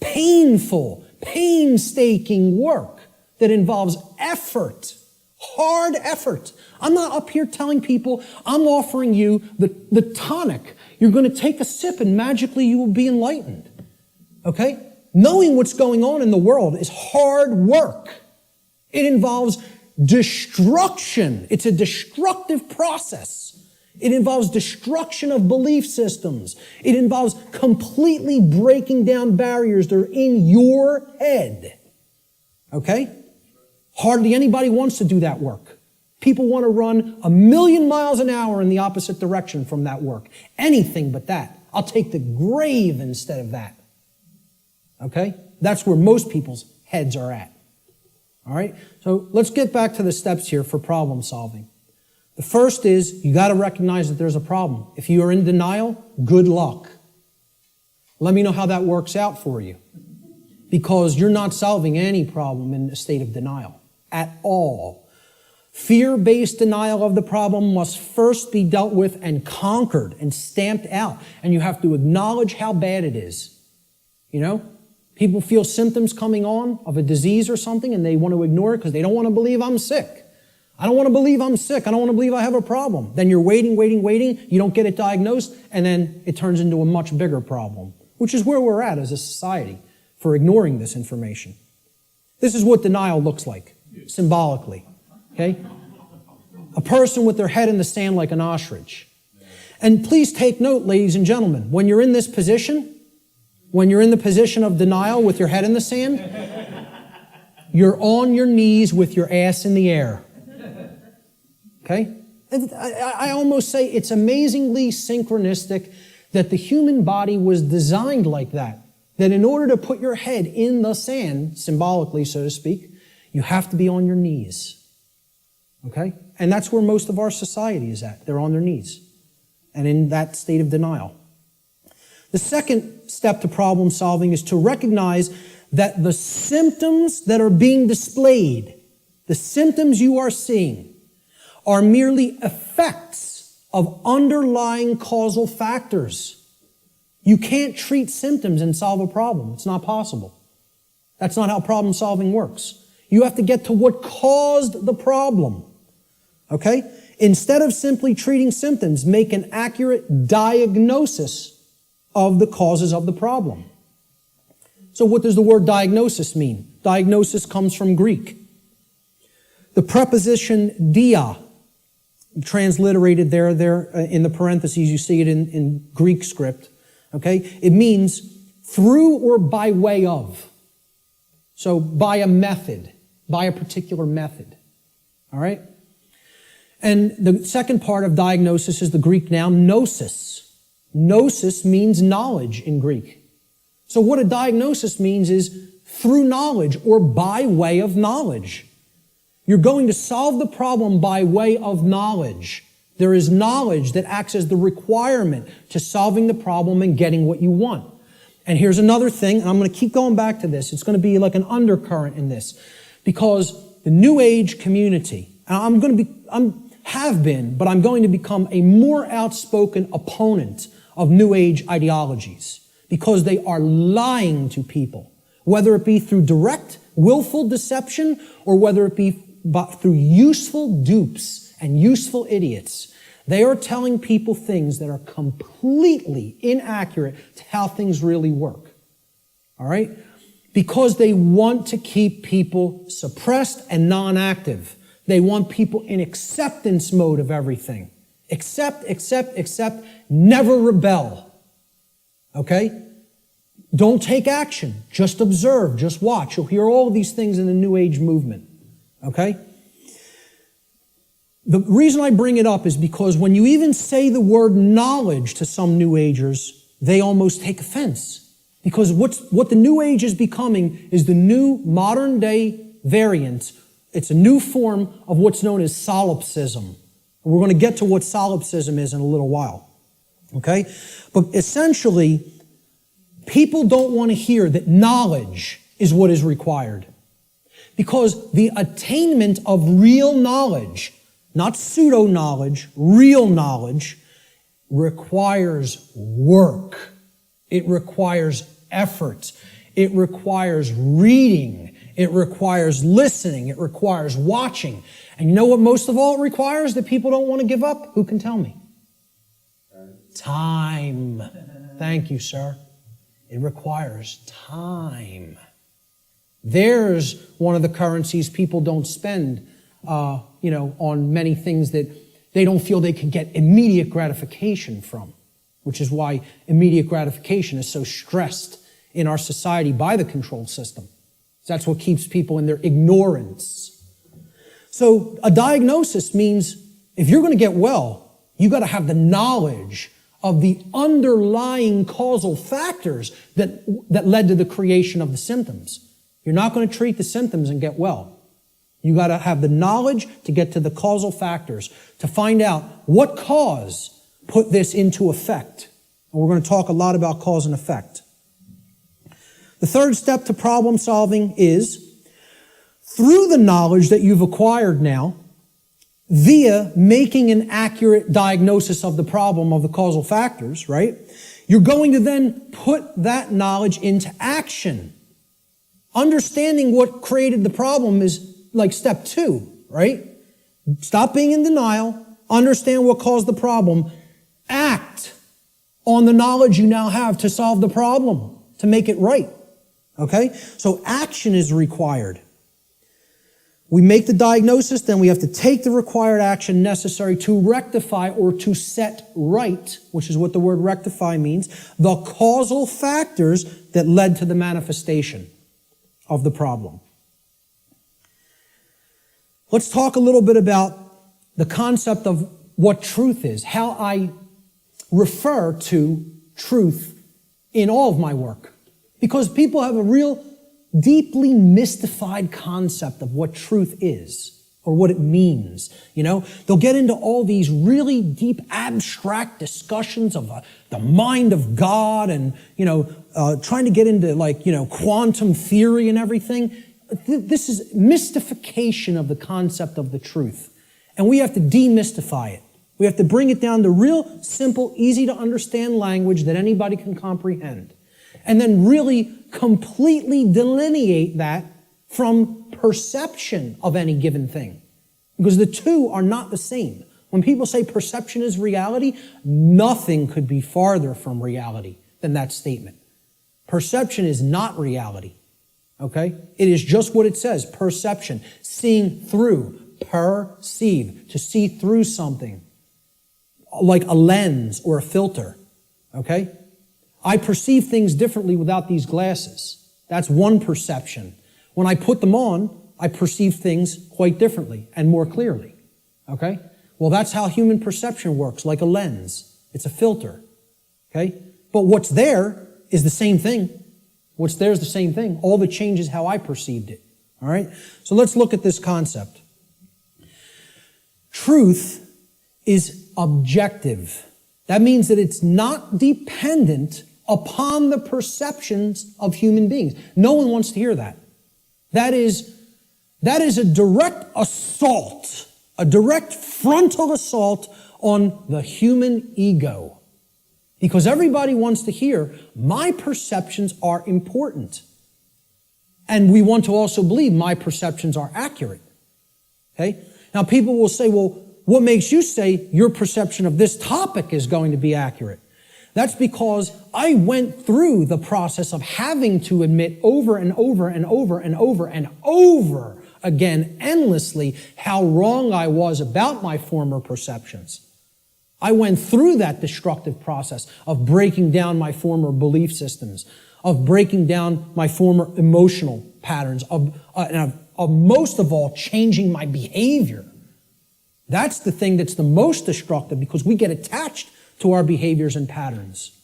painful, painstaking work that involves effort, hard effort. I'm not up here telling people, I'm offering you the tonic. You're going to take a sip and magically you will be enlightened. Okay? Knowing what's going on in the world is hard work. It involves destruction. It's a destructive process. It involves destruction of belief systems. It involves completely breaking down barriers that are in your head. Okay? Hardly anybody wants to do that work. People want to run 1,000,000 miles an hour in the opposite direction from that work. Anything but that. I'll take the grave instead of that. Okay? That's where most people's heads are at. All right? So let's get back to the steps here for problem solving. The first is you got to recognize that there's a problem. If you are in denial, good luck. Let me know how that works out for you. Because you're not solving any problem in a state of denial at all. Fear-based denial of the problem must first be dealt with and conquered and stamped out. And you have to acknowledge how bad it is. You know? People feel symptoms coming on of a disease or something and they want to ignore it because they don't want to believe I'm sick. I don't want to believe I'm sick. I don't want to believe I have a problem. Then you're waiting. You don't get it diagnosed, and then it turns into a much bigger problem, which is where we're at as a society for ignoring this information. This is what denial looks like, symbolically. Okay? A person with their head in the sand like an ostrich. And please take note, ladies and gentlemen, when you're in this position, when you're in the position of denial with your head in the sand, you're on your knees with your ass in the air. Okay? And I almost say it's amazingly synchronistic that the human body was designed like that. That in order to put your head in the sand, symbolically, so to speak, you have to be on your knees. Okay? And that's where most of our society is at. They're on their knees. And in that state of denial. The second step to problem solving is to recognize that the symptoms that are being displayed, the symptoms you are seeing, are merely effects of underlying causal factors. You can't treat symptoms and solve a problem. It's not possible. That's not how problem solving works. You have to get to what caused the problem. Okay? Instead of simply treating symptoms, make an accurate diagnosis of the causes of the problem. So what does the word diagnosis mean? Diagnosis comes from Greek. The preposition dia, transliterated there in the parentheses, you see it in Greek script. Okay? It means through or by way of. So by a method, by a particular method. All right? And the second part of diagnosis is the Greek noun gnosis. Gnosis means knowledge in Greek. So what a diagnosis means is through knowledge or by way of knowledge. You're going to solve the problem by way of knowledge. There is knowledge that acts as the requirement to solving the problem and getting what you want. And here's another thing, and I'm going to keep going back to this. It's going to be like an undercurrent in this. Because the New Age community, and I'm going to become a more outspoken opponent of New Age ideologies. Because they are lying to people. Whether it be through direct, willful deception, or whether it be through useful dupes and useful idiots. They are telling people things that are completely inaccurate to how things really work. All right? Because they want to keep people suppressed and non-active. They want people in acceptance mode of everything. Accept, never rebel. Okay? Don't take action. Just observe. Just watch. You'll hear all of these things in the New Age movement. Okay? The reason I bring it up is because when you even say the word knowledge to some New Agers, they almost take offense. Because what the New Age is becoming is the new modern day variant. It's a new form of what's known as solipsism. We're going to get to what solipsism is in a little while. Okay? But essentially, people don't want to hear that knowledge is what is required. Because the attainment of real knowledge, not pseudo-knowledge, real knowledge, requires work. It requires effort. It requires reading. It requires listening. It requires watching. And you know what most of all it requires that people don't want to give up? Who can tell me? Time. Thank you, sir. It requires time. There's one of the currencies people don't spend, on many things that they don't feel they can get immediate gratification from, which is why immediate gratification is so stressed in our society by the control system. That's what keeps people in their ignorance. So a diagnosis means if you're going to get well, you got to have the knowledge of the underlying causal factors that led to the creation of the symptoms. You're not going to treat the symptoms and get well. You got to have the knowledge to get to the causal factors, to find out what cause put this into effect. And we're going to talk a lot about cause and effect. The third step to problem solving is, through the knowledge that you've acquired now, via making an accurate diagnosis of the problem of the causal factors, right? You're going to then put that knowledge into action. Understanding what created the problem is like step 2, right? Stop being in denial. Understand what caused the problem. Act on the knowledge you now have to solve the problem, to make it right. Okay? So action is required. We make the diagnosis, then we have to take the required action necessary to rectify or to set right, which is what the word rectify means, the causal factors that led to the manifestation of the problem. Let's talk a little bit about the concept of what truth is, how I refer to truth in all of my work. Because people have a real deeply mystified concept of what truth is or what it means. They'll get into all these really deep abstract discussions of the mind of God and, trying to get into quantum theory and everything. This is mystification of the concept of the truth. And we have to demystify it. We have to bring it down to real simple, easy to understand language that anybody can comprehend. And then really completely delineate that from perception of any given thing. Because the two are not the same. When people say perception is reality, nothing could be farther from reality than that statement. Perception is not reality. Okay? It is just what it says, perception. Seeing through, perceive, to see through something. Like a lens or a filter. Okay? I perceive things differently without these glasses. That's one perception. When I put them on, I perceive things quite differently and more clearly. Okay? Well, that's how human perception works, like a lens. It's a filter. Okay? But what's there is the same thing. What's there is the same thing. All that changes how I perceived it. All right? So let's look at this concept. Truth is objective. That means that it's not dependent upon the perceptions of human beings. No one wants to hear that. That is a direct assault, a direct frontal assault on the human ego. Because everybody wants to hear, my perceptions are important. And we want to also believe my perceptions are accurate. Okay? Now people will say, well, what makes you say your perception of this topic is going to be accurate? That's because I went through the process of having to admit over and over and over and over and over again, endlessly, how wrong I was about my former perceptions. I went through that destructive process of breaking down my former belief systems, of breaking down my former emotional patterns, of most of all, changing my behavior. That's the thing that's the most destructive because we get attached to our behaviors and patterns.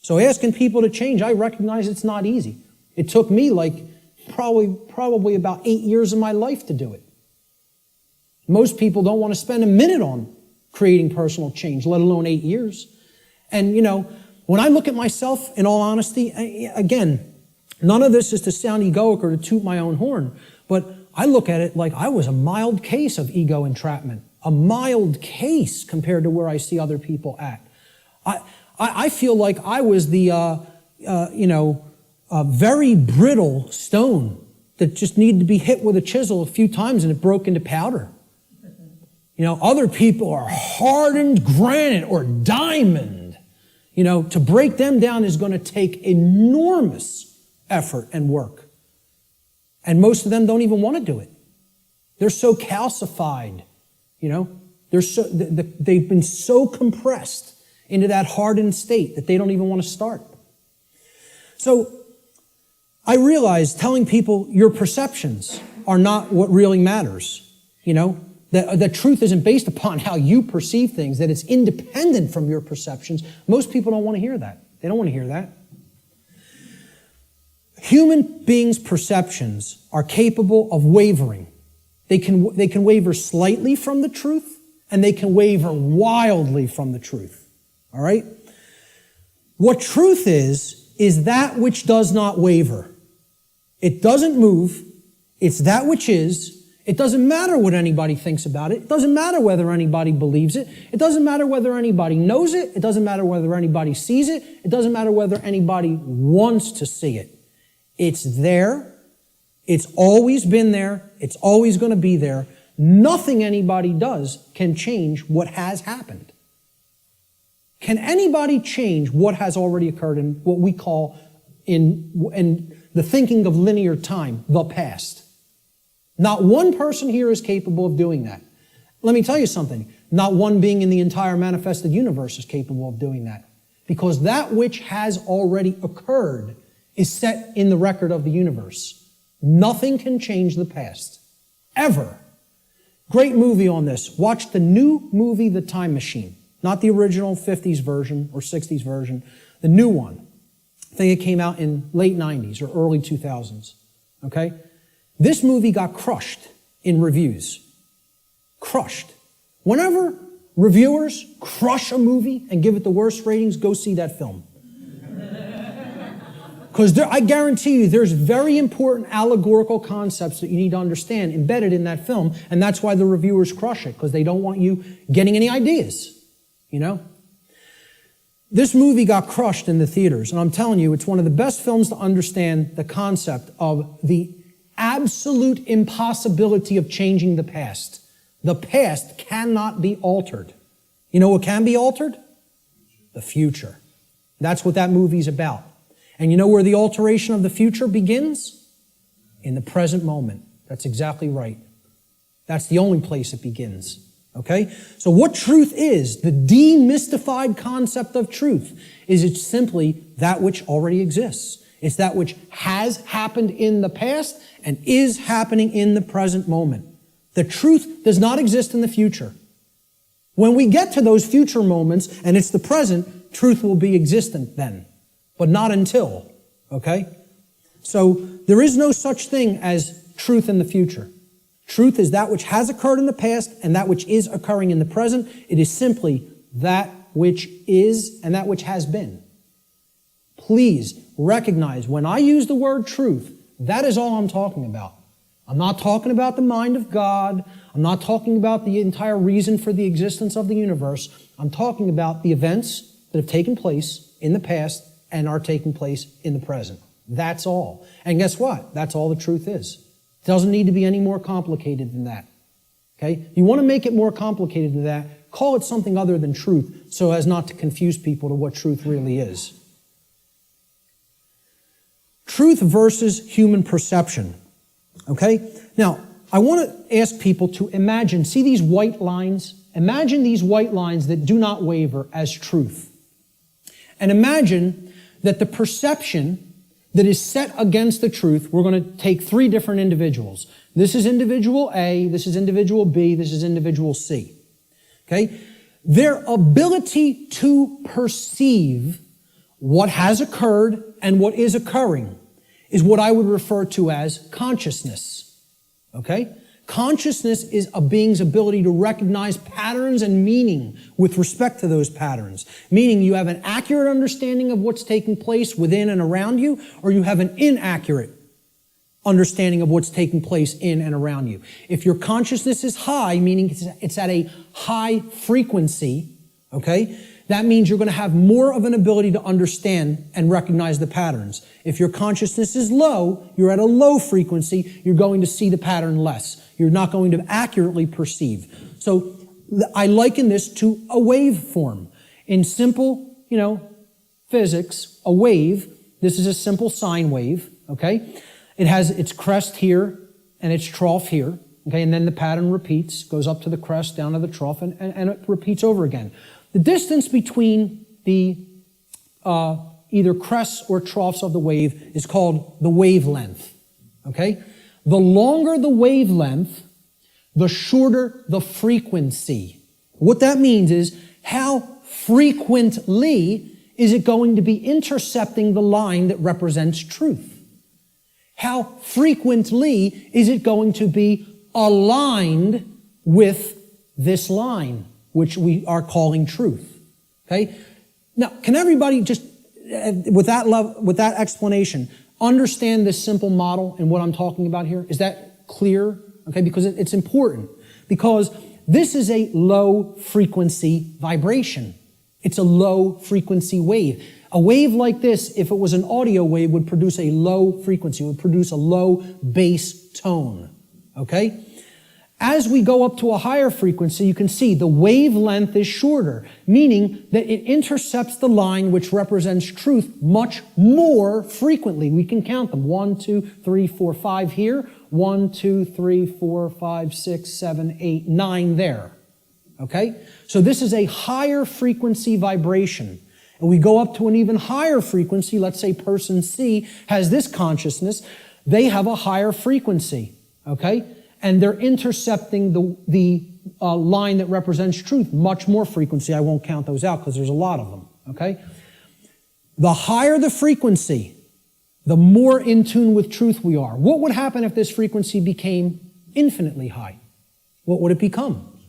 So asking people to change, I recognize it's not easy. It took me probably about 8 years of my life to do it. Most people don't want to spend a minute on creating personal change, let alone 8 years. And, when I look at myself, in all honesty, again, none of this is to sound egoic or to toot my own horn, but I look at it like I was a mild case of ego entrapment, a mild case compared to where I see other people at. I feel like I was the, very brittle stone that just needed to be hit with a chisel a few times and it broke into powder. Other people are hardened granite or diamond. To break them down is going to take enormous effort and work. And most of them don't even want to do it. They're so calcified, they've been so compressed into that hardened state that they don't even want to start. So I realize telling people your perceptions are not what really matters, that truth isn't based upon how you perceive things, that it's independent from your perceptions. Most people don't want to hear that. They don't want to hear that. Human beings' perceptions are capable of wavering. They can waver slightly from the truth, and they can waver wildly from the truth. All right? What truth is that which does not waver. It doesn't move. It's that which is. It doesn't matter what anybody thinks about it. It doesn't matter whether anybody believes it. It doesn't matter whether anybody knows it. It doesn't matter whether anybody sees it. It doesn't matter whether anybody wants to see it. It's there. It's always been there. It's always going to be there. Nothing anybody does can change what has happened. Can anybody change what has already occurred in what we call, in the thinking of linear time, the past? Not one person here is capable of doing that. Let me tell you something. Not one being in the entire manifested universe is capable of doing that. Because that which has already occurred is set in the record of the universe. Nothing can change the past. Ever. Great movie on this. Watch the new movie, The Time Machine. Not the original 50s version or 60s version. The new one. I think it came out in late 90s or early 2000s. Okay? This movie got crushed in reviews. Crushed. Whenever reviewers crush a movie and give it the worst ratings, go see that film. Because I guarantee you there's very important allegorical concepts that you need to understand embedded in that film, and that's why the reviewers crush it, because they don't want you getting any ideas, This movie got crushed in the theaters, and I'm telling you, it's one of the best films to understand the concept of the absolute impossibility of changing the past. The past cannot be altered. You know what can be altered? The future. That's what that movie's about. And you know where the alteration of the future begins? In the present moment. That's exactly right. That's the only place it begins. Okay? So what truth is, the demystified concept of truth, is it's simply that which already exists. It's that which has happened in the past and is happening in the present moment. The truth does not exist in the future. When we get to those future moments and it's the present, truth will be existent then, but not until. Okay? So there is no such thing as truth in the future. Truth is that which has occurred in the past and that which is occurring in the present. It is simply that which is and that which has been. Please recognize when I use the word truth, that is all I'm talking about. I'm not talking about the mind of God. I'm not talking about the entire reason for the existence of the universe. I'm talking about the events that have taken place in the past and are taking place in the present. That's all. And guess what? That's all the truth is. It doesn't need to be any more complicated than that. Okay? You want to make it more complicated than that, call it something other than truth so as not to confuse people to what truth really is. Truth versus human perception. Okay? Now, I want to ask people to imagine, see these white lines? Imagine these white lines that do not waver as truth. And imagine that the perception that is set against the truth, we're going to take three different individuals. This is individual A, this is individual B, this is individual C. Okay? Their ability to perceive What has occurred and what is occurring is what I would refer to as consciousness. Okay? Consciousness is a being's ability to recognize patterns and meaning with respect to those patterns. Meaning you have an accurate understanding of what's taking place within and around you, or you have an inaccurate understanding of what's taking place in and around you. If your consciousness is high, meaning it's at a high frequency, okay, that means you're going to have more of an ability to understand and recognize the patterns. If your consciousness is low, you're at a low frequency, you're going to see the pattern less. You're not going to accurately perceive. So I liken this to a waveform. In simple, physics, a wave, this is a simple sine wave, okay? It has its crest here and its trough here, okay? And then the pattern repeats, goes up to the crest, down to the trough, and it repeats over again. The distance between the either crests or troughs of the wave is called the wavelength, okay? The longer the wavelength, the shorter the frequency. What that means is how frequently is it going to be intercepting the line that represents truth? How frequently is it going to be aligned with this line, which we are calling truth? Okay? Now, can everybody just, with that explanation, understand this simple model and what I'm talking about here? Is that clear? Okay, because it's important. Because this is a low frequency vibration. It's a low frequency wave. A wave like this, if it was an audio wave, would produce a low frequency, would produce a low bass tone. Okay? As we go up to a higher frequency, you can see the wavelength is shorter, meaning that it intercepts the line which represents truth much more frequently. We can count them. 1, 2, 3, 4, 5 here. 1, 2, 3, 4, 5, 6, 7, 8, 9 there. Okay? So this is a higher frequency vibration. And we go up to an even higher frequency. Let's say person C has this consciousness. They have a higher frequency. Okay? And they're intercepting the line that represents truth much more frequency. I won't count those out because there's a lot of them. Okay? The higher the frequency, the more in tune with truth we are. What would happen if this frequency became infinitely high? What would it become?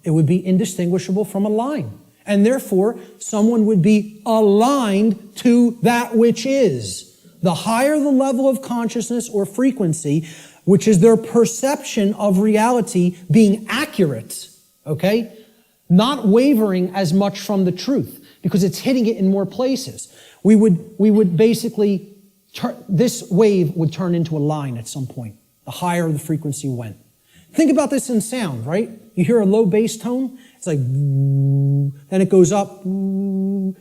It would be indistinguishable from a line. And therefore, someone would be aligned to that which is. The higher the level of consciousness or frequency, which is their perception of reality being accurate, okay? Not wavering as much from the truth, because it's hitting it in more places. We would basically, this wave would turn into a line at some point, the higher the frequency went. Think about this in sound, right? You hear a low bass tone, it's like, then it goes up, and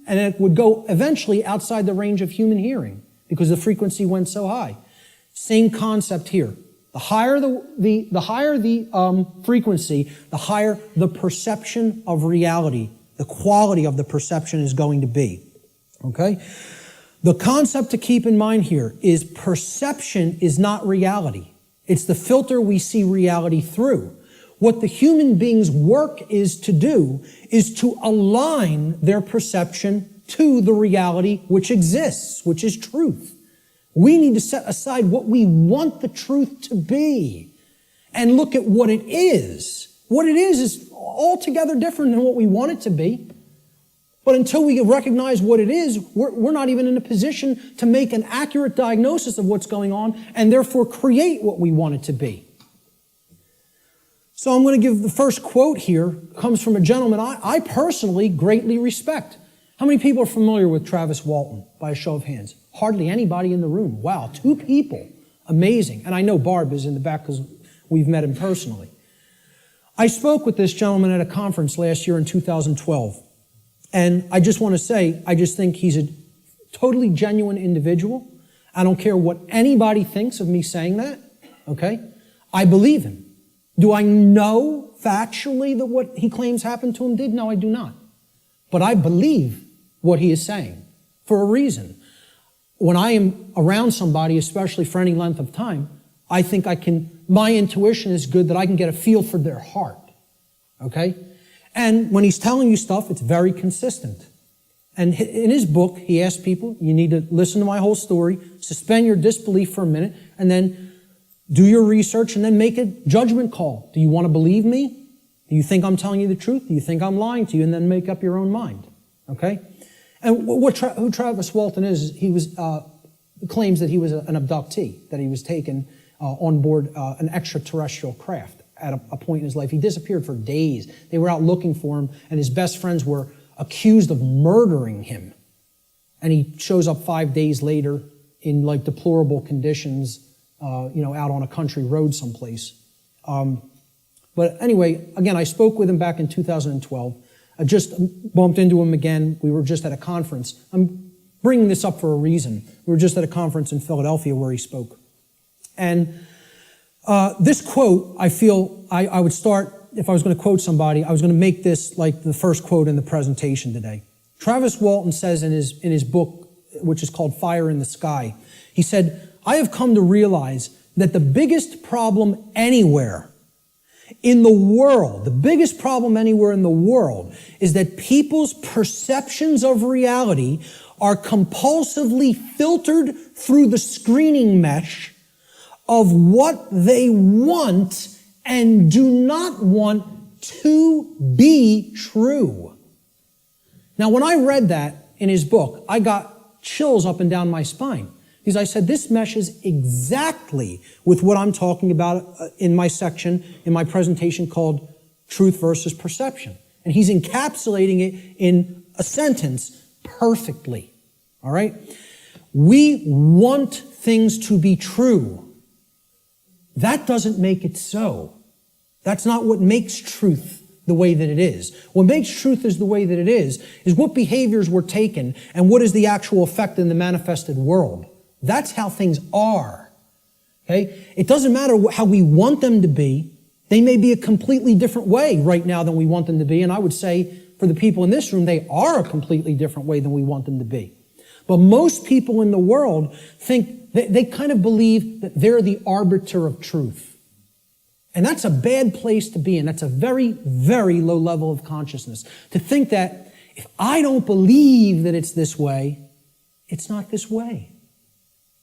it would go eventually outside the range of human hearing because the frequency went so high. Same concept here. The higher the frequency, the higher the perception of reality, the quality of the perception is going to be. Okay? The concept to keep in mind here is perception is not reality. It's the filter we see reality through. What the human being's work is to do is to align their perception to the reality which exists, which is truth. We need to set aside what we want the truth to be and look at what it is. What it is altogether different than what we want it to be. But until we recognize what it is, we're not even in a position to make an accurate diagnosis of what's going on and therefore create what we want it to be. So I'm going to give the first quote here, comes from a gentleman I personally greatly respect. How many people are familiar with Travis Walton, by a show of hands? Hardly anybody in the room. Wow, 2 people. Amazing. And I know Barb is in the back because we've met him personally. I spoke with this gentleman at a conference last year in 2012. And I just want to say, I just think he's a totally genuine individual. I don't care what anybody thinks of me saying that, okay? I believe him. Do I know factually that what he claims happened to him did? No, I do not. But I believe what he is saying for a reason. When I am around somebody, especially for any length of time, I think my intuition is good that I can get a feel for their heart, okay? And when he's telling you stuff, it's very consistent. And in his book, he asked people, you need to listen to my whole story, suspend your disbelief for a minute, and then do your research and then make a judgment call. Do you want to believe me? Do you think I'm telling you the truth? Do you think I'm lying to you? And then make up your own mind. Okay? And who Travis Walton is, he was claims that he was an abductee, that he was taken on board an extraterrestrial craft at a point in his life. He disappeared for days. They were out looking for him, and his best friends were accused of murdering him. And he shows up 5 days later in like deplorable conditions, out on a country road someplace. But anyway, again, I spoke with him back in 2012. I just bumped into him again. We were just at a conference. I'm bringing this up for a reason. We were just at a conference in Philadelphia where he spoke. And this quote, I feel I would start, if I was going to quote somebody, I was going to make this like the first quote in the presentation today. Travis Walton says in his book, which is called Fire in the Sky, he said, I have come to realize that the biggest problem anywhere in the world, the biggest problem anywhere in the world is that people's perceptions of reality are compulsively filtered through the screening mesh of what they want and do not want to be true. Now, when I read that in his book, I got chills up and down my spine. Because I said, this meshes exactly with what I'm talking about in my section, in my presentation called Truth versus Perception. And he's encapsulating it in a sentence perfectly. All right? We want things to be true. That doesn't make it so. That's not what makes truth the way that it is. What makes truth is the way that it is what behaviors were taken and what is the actual effect in the manifested world. That's how things are. Okay? It doesn't matter how we want them to be. They may be a completely different way right now than we want them to be. And I would say for the people in this room, they are a completely different way than we want them to be. But most people in the world think, they kind of believe that they're the arbiter of truth. And that's a bad place to be in. That's a very, very low level of consciousness. To think that if I don't believe that it's this way, it's not this way.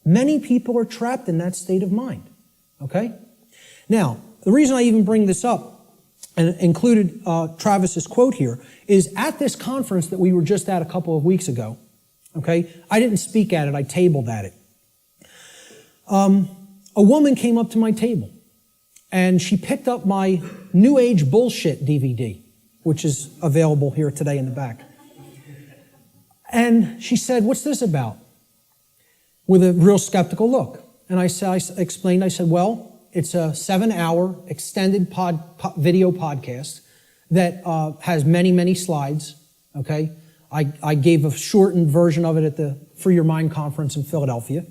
Many people are trapped in that state of mind. Okay? Now, the reason I even bring this up and included Travis's quote here is at this conference that we were just at a couple of weeks ago. Okay? I didn't speak at it. I tabled at it. A woman came up to my table and she picked up my New Age Bullshit DVD, which is available here today in the back. And she said, "What's this about?" With a real skeptical look. And I explained, well, it's a 7-hour extended video podcast that has many, many slides, okay? I gave a shortened version of it at the Free Your Mind conference in Philadelphia.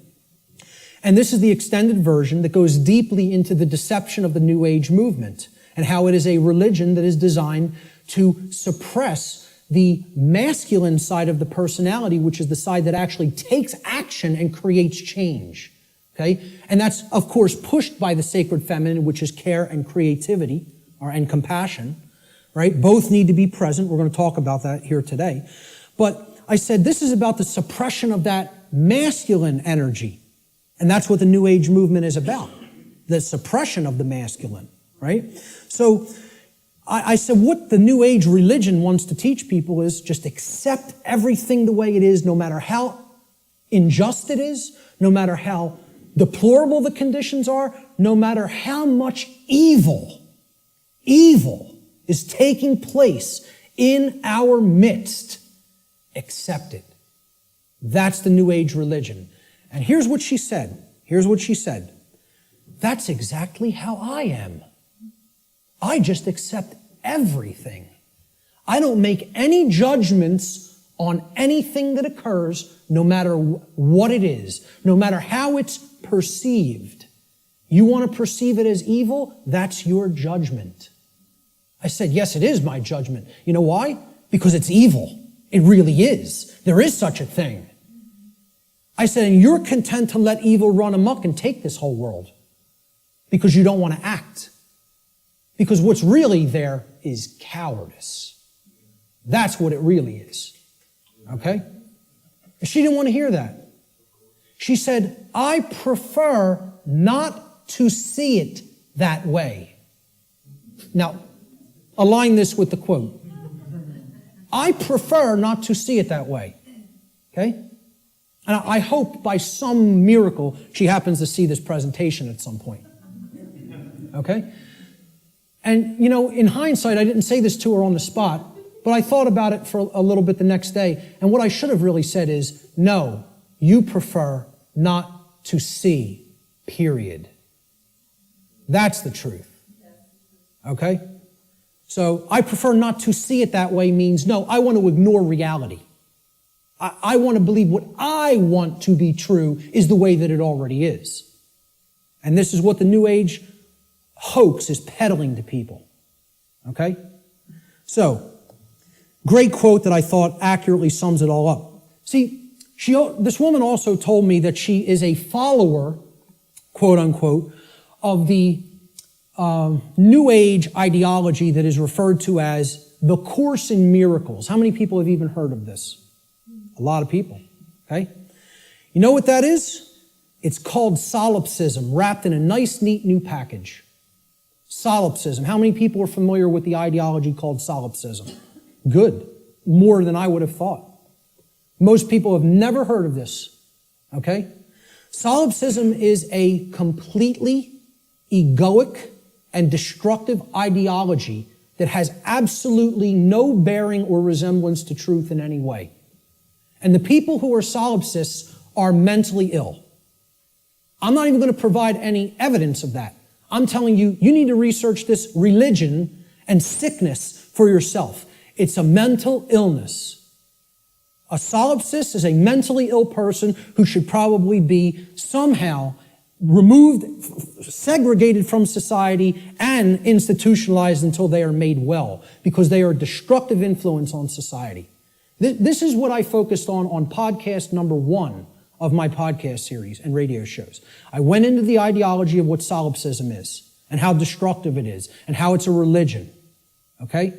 And this is the extended version that goes deeply into the deception of the New Age movement and how it is a religion that is designed to suppress the masculine side of the personality, which is the side that actually takes action and creates change. Okay? And that's, of course, pushed by the sacred feminine, which is care and creativity, and compassion. Right? Both need to be present. We're going to talk about that here today. But I said this is about the suppression of that masculine energy. And that's what the New Age movement is about. The suppression of the masculine. Right? So I said what the New Age religion wants to teach people is just accept everything the way it is, no matter how unjust it is, no matter how deplorable the conditions are, no matter how much evil is taking place in our midst. Accept it. That's the New Age religion. And here's what she said. That's exactly how I am. I just accept everything. I don't make any judgments on anything that occurs, no matter what it is, no matter how it's perceived. You want to perceive it as evil? That's your judgment. I said, yes, it is my judgment. You know why? Because it's evil. It really is. There is such a thing. I said, and you're content to let evil run amok and take this whole world because you don't want to act. Because what's really there is cowardice. That's what it really is. Okay? She didn't want to hear that. She said, I prefer not to see it that way. Now, align this with the quote. I prefer not to see it that way. Okay? And I hope by some miracle she happens to see this presentation at some point. Okay? And, you know, in hindsight, I didn't say this to her on the spot, but I thought about it for a little bit the next day. And what I should have really said is, no, you prefer not to see, period. That's the truth. Okay? So I prefer not to see it that way means, no, I want to ignore reality. I want to believe what I want to be true is the way that it already is. And this is what the New Age hoax is peddling to people. Okay? So, great quote that I thought accurately sums it all up. See, this woman also told me that she is a follower, quote unquote, of the New Age ideology that is referred to as the Course in Miracles. How many people have even heard of this? A lot of people. Okay? You know what that is? It's called solipsism, wrapped in a nice, neat new package. Solipsism. How many people are familiar with the ideology called solipsism? Good. More than I would have thought. Most people have never heard of this. Okay? Solipsism is a completely egoic and destructive ideology that has absolutely no bearing or resemblance to truth in any way. And the people who are solipsists are mentally ill. I'm not even going to provide any evidence of that. I'm telling you, you need to research this religion and sickness for yourself. It's a mental illness. A solipsist is a mentally ill person who should probably be somehow removed, segregated from society, and institutionalized until they are made well, because they are a destructive influence on society. This is what I focused on podcast number 1 of my podcast series and radio shows. I went into the ideology of what solipsism is and how destructive it is and how it's a religion. Okay?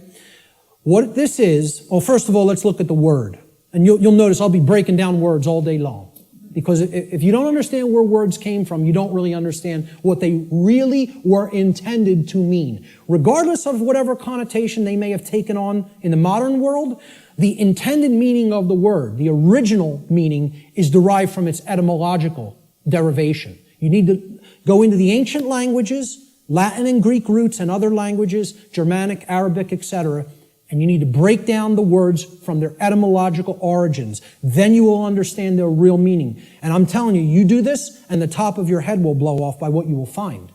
What this is, well, first of all, let's look at the word. And you'll notice I'll be breaking down words all day long. Because if you don't understand where words came from, you don't really understand what they really were intended to mean. Regardless of whatever connotation they may have taken on in the modern world, the intended meaning of the word, the original meaning, is derived from its etymological derivation. You need to go into the ancient languages, Latin and Greek roots and other languages, Germanic, Arabic, etc., and you need to break down the words from their etymological origins. Then you will understand their real meaning. And I'm telling you, you do this, and the top of your head will blow off by what you will find,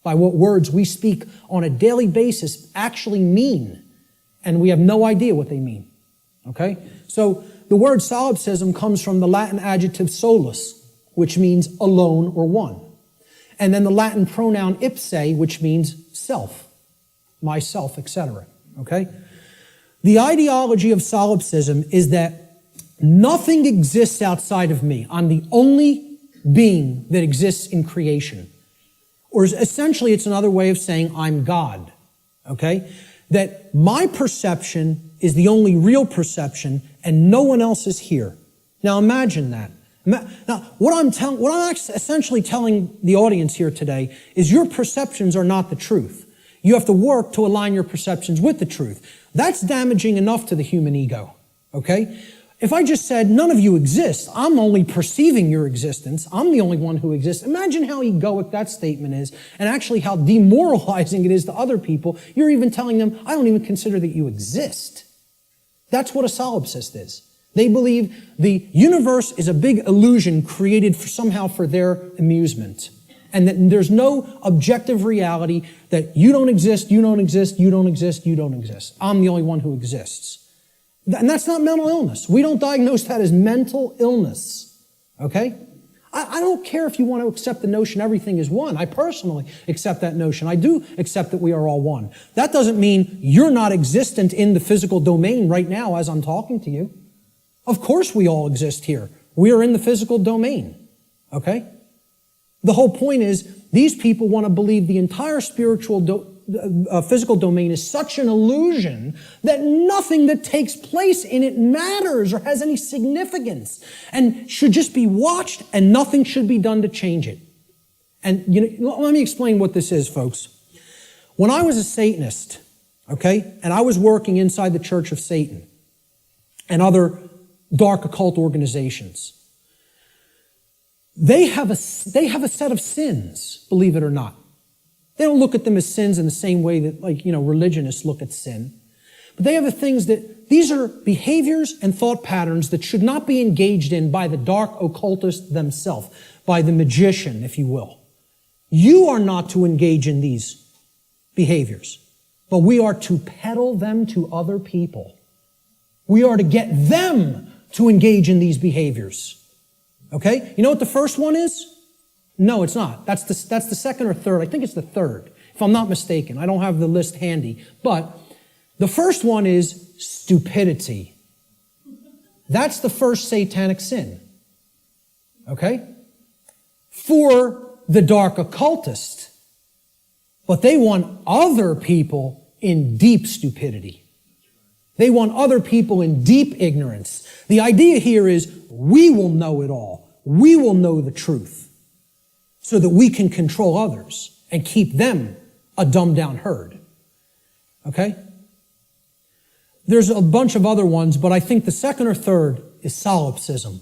by what words we speak on a daily basis actually mean, and we have no idea what they mean. Okay? So the word solipsism comes from the Latin adjective solus, which means alone or one. And then the Latin pronoun ipse, which means self, myself, etc. Okay? The ideology of solipsism is that nothing exists outside of me. I'm the only being that exists in creation. Or essentially, it's another way of saying I'm God. Okay? That my perception is the only real perception and no one else is here. Now imagine that. Now, what I'm essentially telling the audience here today is your perceptions are not the truth. You have to work to align your perceptions with the truth. That's damaging enough to the human ego, okay? If I just said, none of you exist, I'm only perceiving your existence, I'm the only one who exists, imagine how egoic that statement is, and actually how demoralizing it is to other people. You're even telling them, I don't even consider that you exist. That's what a solipsist is. They believe the universe is a big illusion created somehow for their amusement. And that there's no objective reality, that you don't exist, you don't exist, you don't exist, you don't exist. I'm the only one who exists. And that's not mental illness. We don't diagnose that as mental illness. Okay? I don't care if you want to accept the notion everything is one. I personally accept that notion. I do accept that we are all one. That doesn't mean you're not existent in the physical domain right now as I'm talking to you. Of course we all exist here. We are in the physical domain. Okay? The whole point is, these people want to believe the entire spiritual physical domain is such an illusion that nothing that takes place in it matters or has any significance and should just be watched, and nothing should be done to change it. And let me explain what this is, folks. When I was a Satanist, okay, and I was working inside the Church of Satan and other dark occult organizations, they have a set of sins, believe it or not. They don't look at them as sins in the same way that, religionists look at sin. But they have the things that, these are behaviors and thought patterns that should not be engaged in by the dark occultist themselves, by the magician, if you will. You are not to engage in these behaviors, but we are to peddle them to other people. We are to get them to engage in these behaviors. Okay? You know what the first one is? No, it's not. That's the second or third. I think it's the third, if I'm not mistaken. I don't have the list handy. But the first one is stupidity. That's the first satanic sin. Okay? For the dark occultist. But they want other people in deep stupidity. They want other people in deep ignorance. The idea here is we will know it all. We will know the truth so that we can control others and keep them a dumbed down herd. Okay? There's a bunch of other ones, but I think the second or third is solipsism.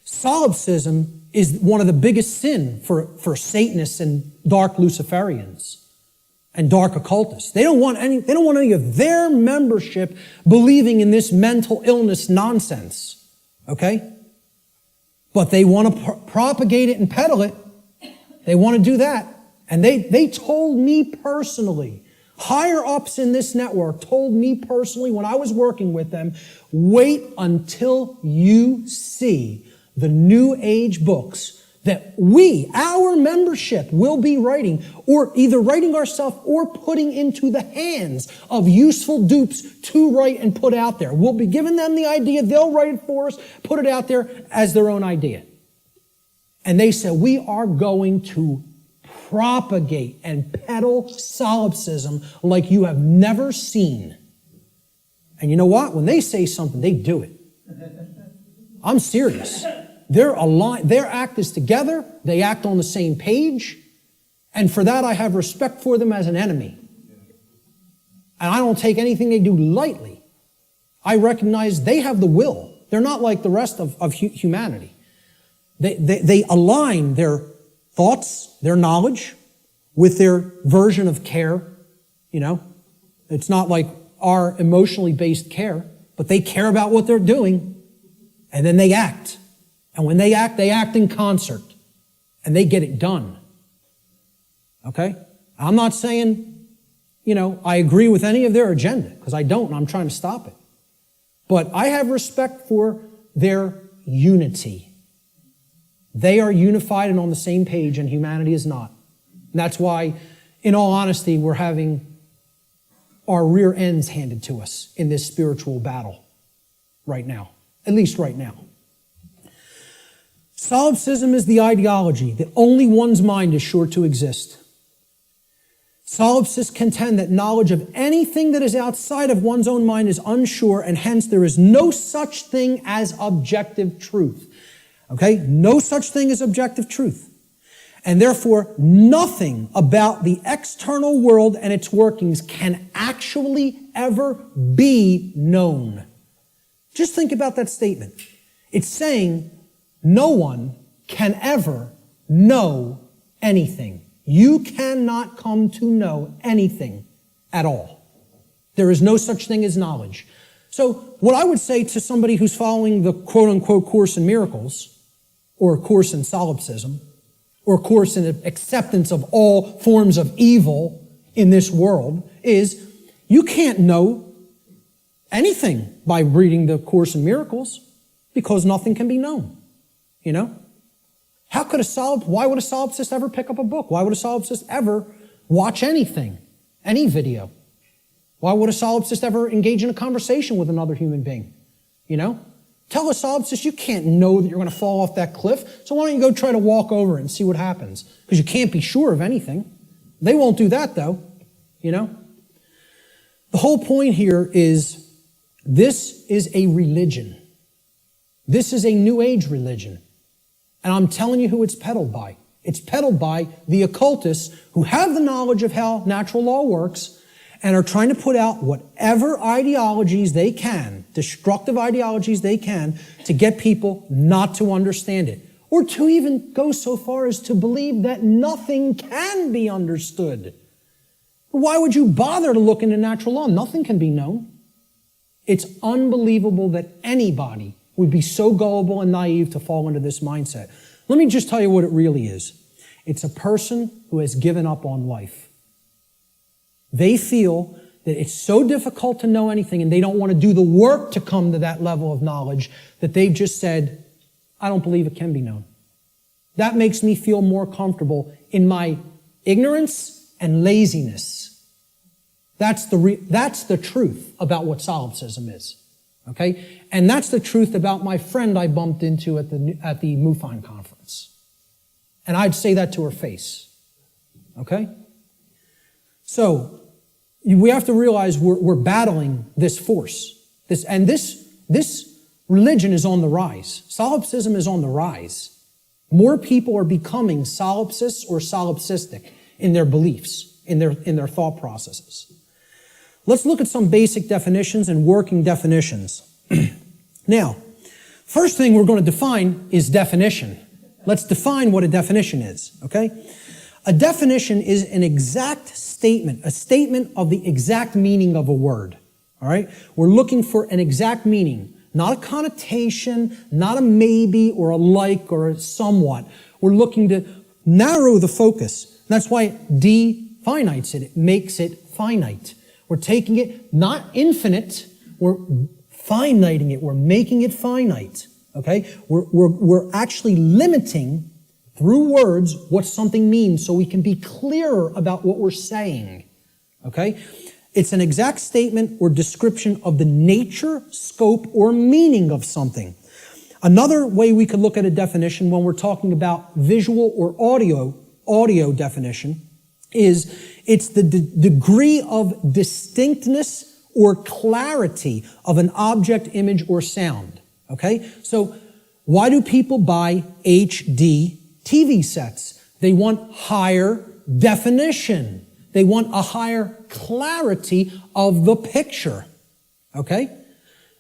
Solipsism is one of the biggest sin for Satanists and dark Luciferians and dark occultists. They don't want any of their membership believing in this mental illness nonsense. Okay? But they want to propagate it and peddle it. They want to do that. And they told me personally, higher ups in this network told me personally when I was working with them, wait until you see the New Age books that our membership, will be writing, or either writing ourselves or putting into the hands of useful dupes to write and put out there. We'll be giving them the idea, they'll write it for us, put it out there as their own idea. And they said, we are going to propagate and peddle solipsism like you have never seen. And you know what? When they say something, they do it. I'm serious. They're aligned. Their act is together. They act on the same page. And for that, I have respect for them as an enemy. And I don't take anything they do lightly. I recognize they have the will. They're not like the rest of humanity. They align their thoughts, their knowledge, with their version of care. It's not like our emotionally based care, but they care about what they're doing, and then they act. And when they act in concert, and they get it done. Okay? I'm not saying, I agree with any of their agenda, because I don't, and I'm trying to stop it. But I have respect for their unity. They are unified and on the same page, and humanity is not. And that's why, in all honesty, we're having our rear ends handed to us in this spiritual battle right now. At least right now. Solipsism is the ideology that only one's mind is sure to exist. Solipsists contend that knowledge of anything that is outside of one's own mind is unsure, and hence there is no such thing as objective truth. Okay? No such thing as objective truth. And therefore, nothing about the external world and its workings can actually ever be known. Just think about that statement. It's saying no one can ever know anything. You cannot come to know anything at all. There is no such thing as knowledge. So what I would say to somebody who's following the quote-unquote Course in Miracles, or a Course in Solipsism, or a Course in acceptance of all forms of evil in this world, is you can't know anything by reading the Course in Miracles, because nothing can be known. How could why would a solipsist ever pick up a book? Why would a solipsist ever watch anything, any video? Why would a solipsist ever engage in a conversation with another human being? Tell a solipsist you can't know that you're going to fall off that cliff, so why don't you go try to walk over and see what happens? Because you can't be sure of anything. They won't do that, though. you know? The whole point here is this is a religion. This is a New Age religion. And I'm telling you who it's peddled by. It's peddled by the occultists who have the knowledge of how natural law works and are trying to put out whatever ideologies they can, destructive ideologies they can, to get people not to understand it. Or to even go so far as to believe that nothing can be understood. Why would you bother to look into natural law? Nothing can be known. It's unbelievable that anybody would be so gullible and naive to fall into this mindset. Let me just tell you what it really is. It's a person who has given up on life. They feel that it's so difficult to know anything and they don't want to do the work to come to that level of knowledge that they've just said, I don't believe it can be known. That makes me feel more comfortable in my ignorance and laziness. That's the truth about what solipsism is. Okay? And that's the truth about my friend I bumped into at the MUFON conference. And I'd say that to her face. Okay? So, we have to realize we're battling this force. This religion is on the rise. Solipsism is on the rise. More people are becoming solipsists or solipsistic in their beliefs, in their thought processes. Let's look at some basic definitions and working definitions. Now, first thing we're going to define is definition. Let's define what a definition is, okay? A definition is an exact statement, a statement of the exact meaning of a word, all right? We're looking for an exact meaning, not a connotation, not a maybe or a like or a somewhat. We're looking to narrow the focus. That's why it definites it. It makes it finite. We're taking it not infinite, we're finiting it, we're making it finite, okay? We're actually limiting through words what something means so we can be clearer about what we're saying, okay? It's an exact statement or description of the nature, scope, or meaning of something. Another way we could look at a definition when we're talking about visual or audio definition is it's the degree of distinctness or clarity of an object, image, or sound. Okay? So why do people buy HD TV sets? They want higher definition. They want a higher clarity of the picture. Okay?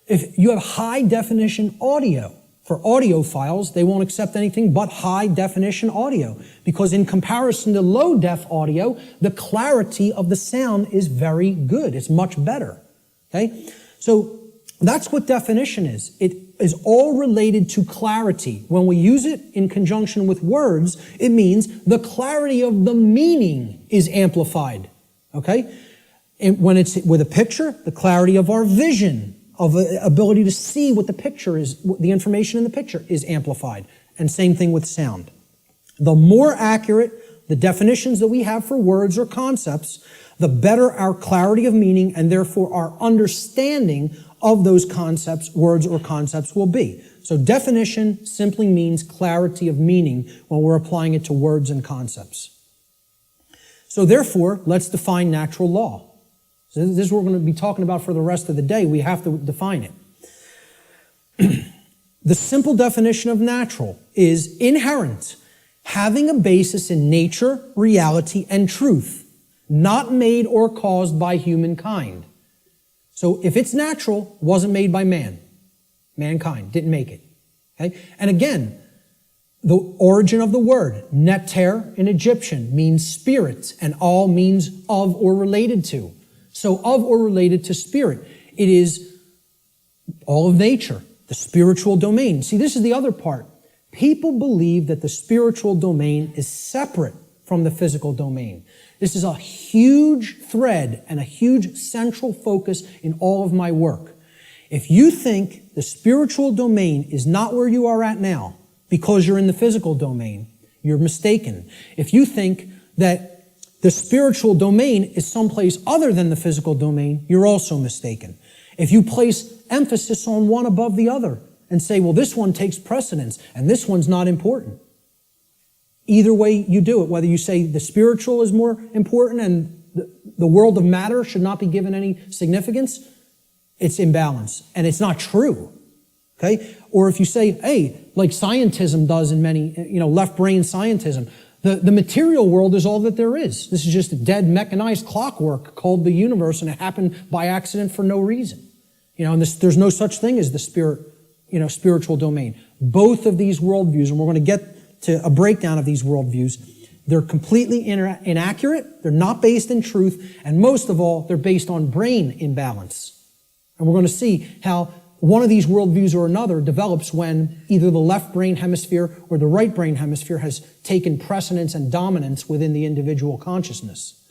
If you have high definition audio, for audiophiles, they won't accept anything but high definition audio because in comparison to low def audio, the clarity of the sound is very good. It's much better. Okay? So that's what definition is. It is all related to clarity. When we use it in conjunction with words, it means the clarity of the meaning is amplified. Okay? And when it's with a picture, the clarity of our vision, of ability to see what the picture is, the information in the picture is amplified. And same thing with sound. The more accurate the definitions that we have for words or concepts, the better our clarity of meaning and therefore our understanding of those concepts, words or concepts will be. So definition simply means clarity of meaning when we're applying it to words and concepts. So therefore, let's define natural law. So this is what we're going to be talking about for the rest of the day. We have to define it. The simple definition of natural is inherent, having a basis in nature, reality, and truth, not made or caused by humankind. So if it's natural, it wasn't made by man. Mankind didn't make it. Okay? And again, the origin of the word, neter in Egyptian, means spirit, and all means of or related to. So of or related to spirit. It is all of nature, the spiritual domain. See, this is the other part. People believe that the spiritual domain is separate from the physical domain. This is a huge thread and a huge central focus in all of my work. If you think the spiritual domain is not where you are at now because you're in the physical domain, you're mistaken. If you think that the spiritual domain is someplace other than the physical domain, you're also mistaken. If you place emphasis on one above the other and say, well, this one takes precedence and this one's not important. Either way you do it, whether you say the spiritual is more important and the world of matter should not be given any significance, it's imbalance. And it's not true. Okay? Or if you say, hey, like scientism does in many, left brain scientism, the material world is all that there is. This is just a dead mechanized clockwork called the universe, and it happened by accident for no reason. And there's no such thing as the spiritual domain. Both of these worldviews, and we're going to get to a breakdown of these worldviews, they're completely inaccurate, they're not based in truth, and most of all, they're based on brain imbalance. And we're going to see how one of these worldviews or another develops when either the left brain hemisphere or the right brain hemisphere has taken precedence and dominance within the individual consciousness.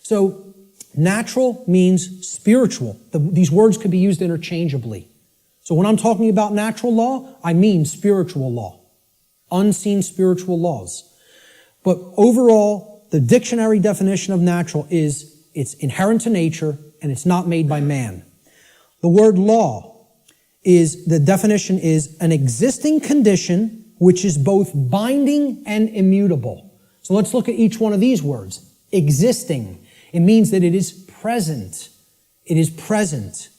So, natural means spiritual. These words could be used interchangeably. So when I'm talking about natural law, I mean spiritual law. Unseen spiritual laws. But overall, the dictionary definition of natural is it's inherent to nature and it's not made by man. The word law the definition is an existing condition which is both binding and immutable. So let's look at each one of these words. Existing. It means that it is present. It is present.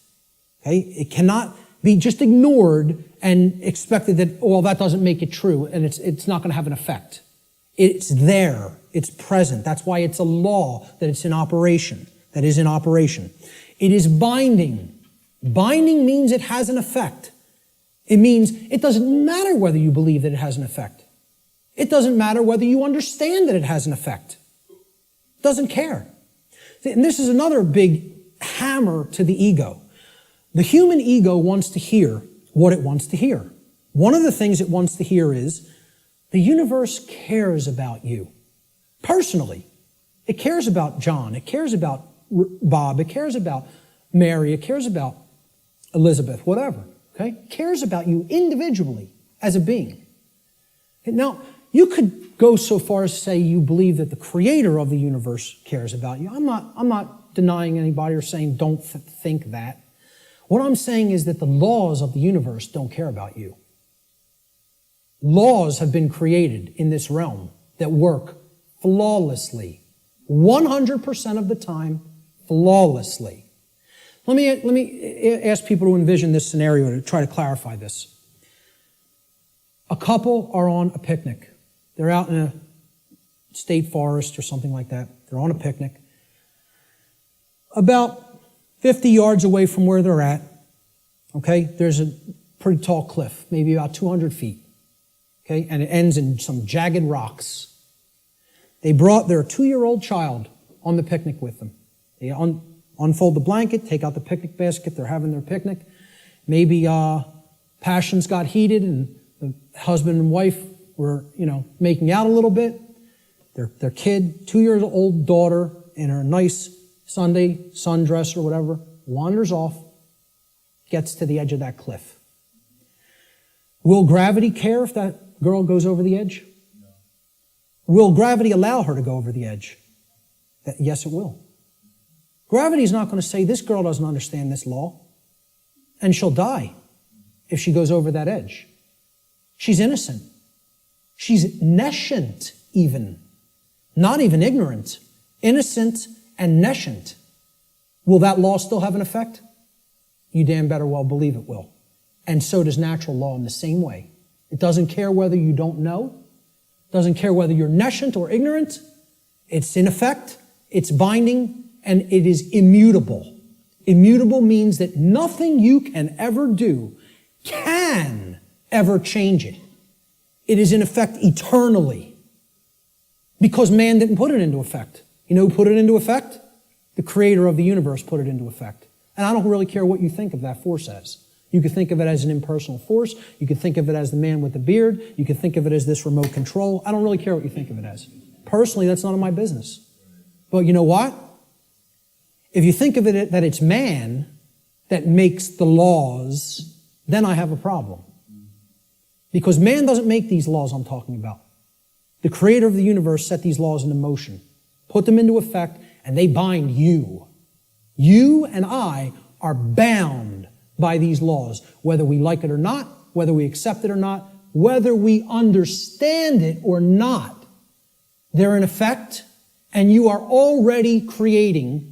Okay? It cannot be just ignored and expected that, that doesn't make it true and it's not going to have an effect. It's there. It's present. That's why it's a law, that it's in operation. That is in operation. It is binding. Binding means it has an effect. It means it doesn't matter whether you believe that it has an effect. It doesn't matter whether you understand that it has an effect. It doesn't care. And this is another big hammer to the ego. The human ego wants to hear what it wants to hear. One of the things it wants to hear is the universe cares about you. Personally. It cares about John. It cares about Bob. It cares about Mary. It cares about Elizabeth, whatever, okay? Cares about you individually as a being. Now, you could go so far as to say you believe that the creator of the universe cares about you. I'm not denying anybody or saying don't think that. What I'm saying is that the laws of the universe don't care about you. Laws have been created in this realm that work flawlessly, 100% of the time, flawlessly. Let me ask people to envision this scenario to try to clarify this. A couple are on a picnic. They're out in a state forest or something like that. They're on a picnic. About 50 yards away from where they're at, okay, there's a pretty tall cliff, maybe about 200 feet, okay, and it ends in some jagged rocks. They brought their 2-year-old child on the picnic with them. They unfold the blanket, take out the picnic basket, they're having their picnic. Maybe passions got heated and the husband and wife were, making out a little bit. Their kid, 2-year-old daughter, in her nice Sunday sundress or whatever, wanders off, gets to the edge of that cliff. Will gravity care if that girl goes over the edge? No. Will gravity allow her to go over the edge? Yes, it will. Gravity is not going to say, this girl doesn't understand this law, and she'll die if she goes over that edge. She's innocent. She's nescient even. Not even ignorant. Innocent and nescient. Will that law still have an effect? You damn better well believe it will. And so does natural law in the same way. It doesn't care whether you don't know. It doesn't care whether you're nescient or ignorant. It's in effect. It's binding. And it is immutable. Immutable means that nothing you can ever do can ever change it. It is in effect eternally. Because man didn't put it into effect. You know who put it into effect? The creator of the universe put it into effect. And I don't really care what you think of that force as. You could think of it as an impersonal force. You could think of it as the man with the beard. You could think of it as this remote control. I don't really care what you think of it as. Personally, that's none of my business. But you know what? If you think of it that it's man that makes the laws, then I have a problem. Because man doesn't make these laws I'm talking about. The creator of the universe set these laws into motion, put them into effect, and they bind you. You and I are bound by these laws, whether we like it or not, whether we accept it or not, whether we understand it or not. They're in effect, and you are already creating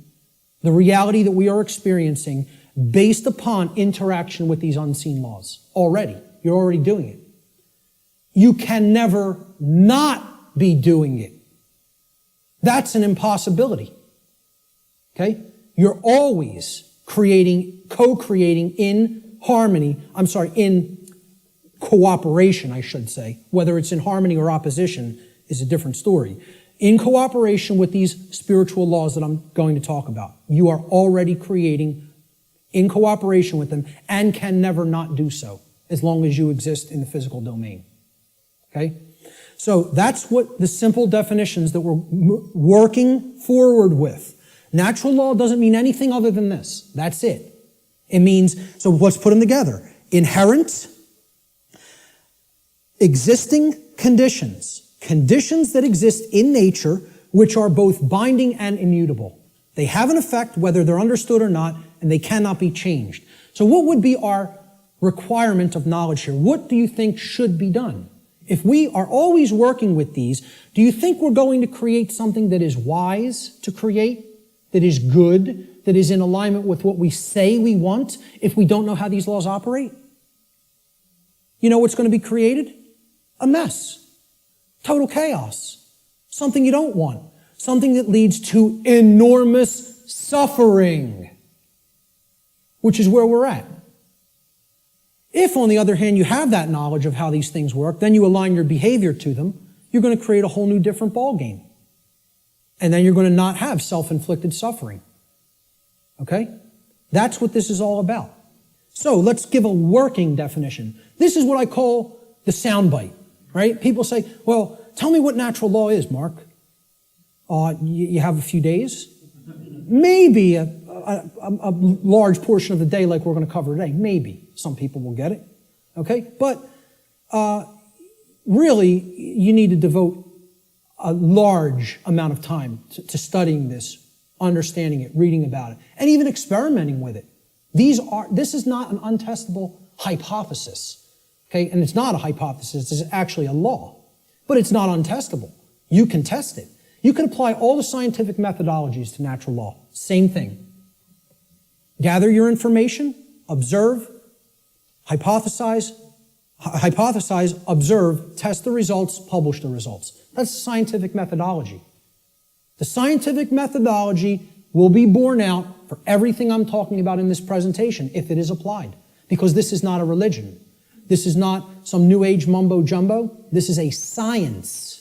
the reality that we are experiencing based upon interaction with these unseen laws. Already. You're already doing it. You can never not be doing it. That's an impossibility. Okay? You're always co-creating in cooperation, I should say. Whether it's in harmony or opposition is a different story. In cooperation with these spiritual laws that I'm going to talk about, you are already creating in cooperation with them and can never not do so as long as you exist in the physical domain. Okay? So that's what the simple definitions that we're working forward with. Natural law doesn't mean anything other than this. That's it. It means, so let's put them together. Inherent, existing conditions. Conditions that exist in nature which are both binding and immutable. They have an effect whether they're understood or not, and they cannot be changed. So what would be our requirement of knowledge here? What do you think should be done? If we are always working with these, do you think we're going to create something that is wise to create, that is good, that is in alignment with what we say we want if we don't know how these laws operate? You know what's going to be created? A mess. Total chaos. Something you don't want. Something that leads to enormous suffering, which is where we're at. If, on the other hand, you have that knowledge of how these things work, then you align your behavior to them, you're going to create a whole new different ballgame. And then you're going to not have self-inflicted suffering. Okay? That's what this is all about. So let's give a working definition. This is what I call the soundbite, right? People say, well, tell me what natural law is, Mark. You have a few days? Maybe a large portion of the day like we're going to cover today. Maybe. Some people will get it. Okay? But really, you need to devote a large amount of time to studying this, understanding it, reading about it, and even experimenting with it. This is not an untestable hypothesis. Okay? And it's not a hypothesis. It's actually a law. But it's not untestable. You can test it. You can apply all the scientific methodologies to natural law. Same thing. Gather your information, observe, hypothesize, observe, test the results, publish the results. That's the scientific methodology. The scientific methodology will be borne out for everything I'm talking about in this presentation if it is applied. Because this is not a religion. This is not some New Age mumbo-jumbo. This is a science.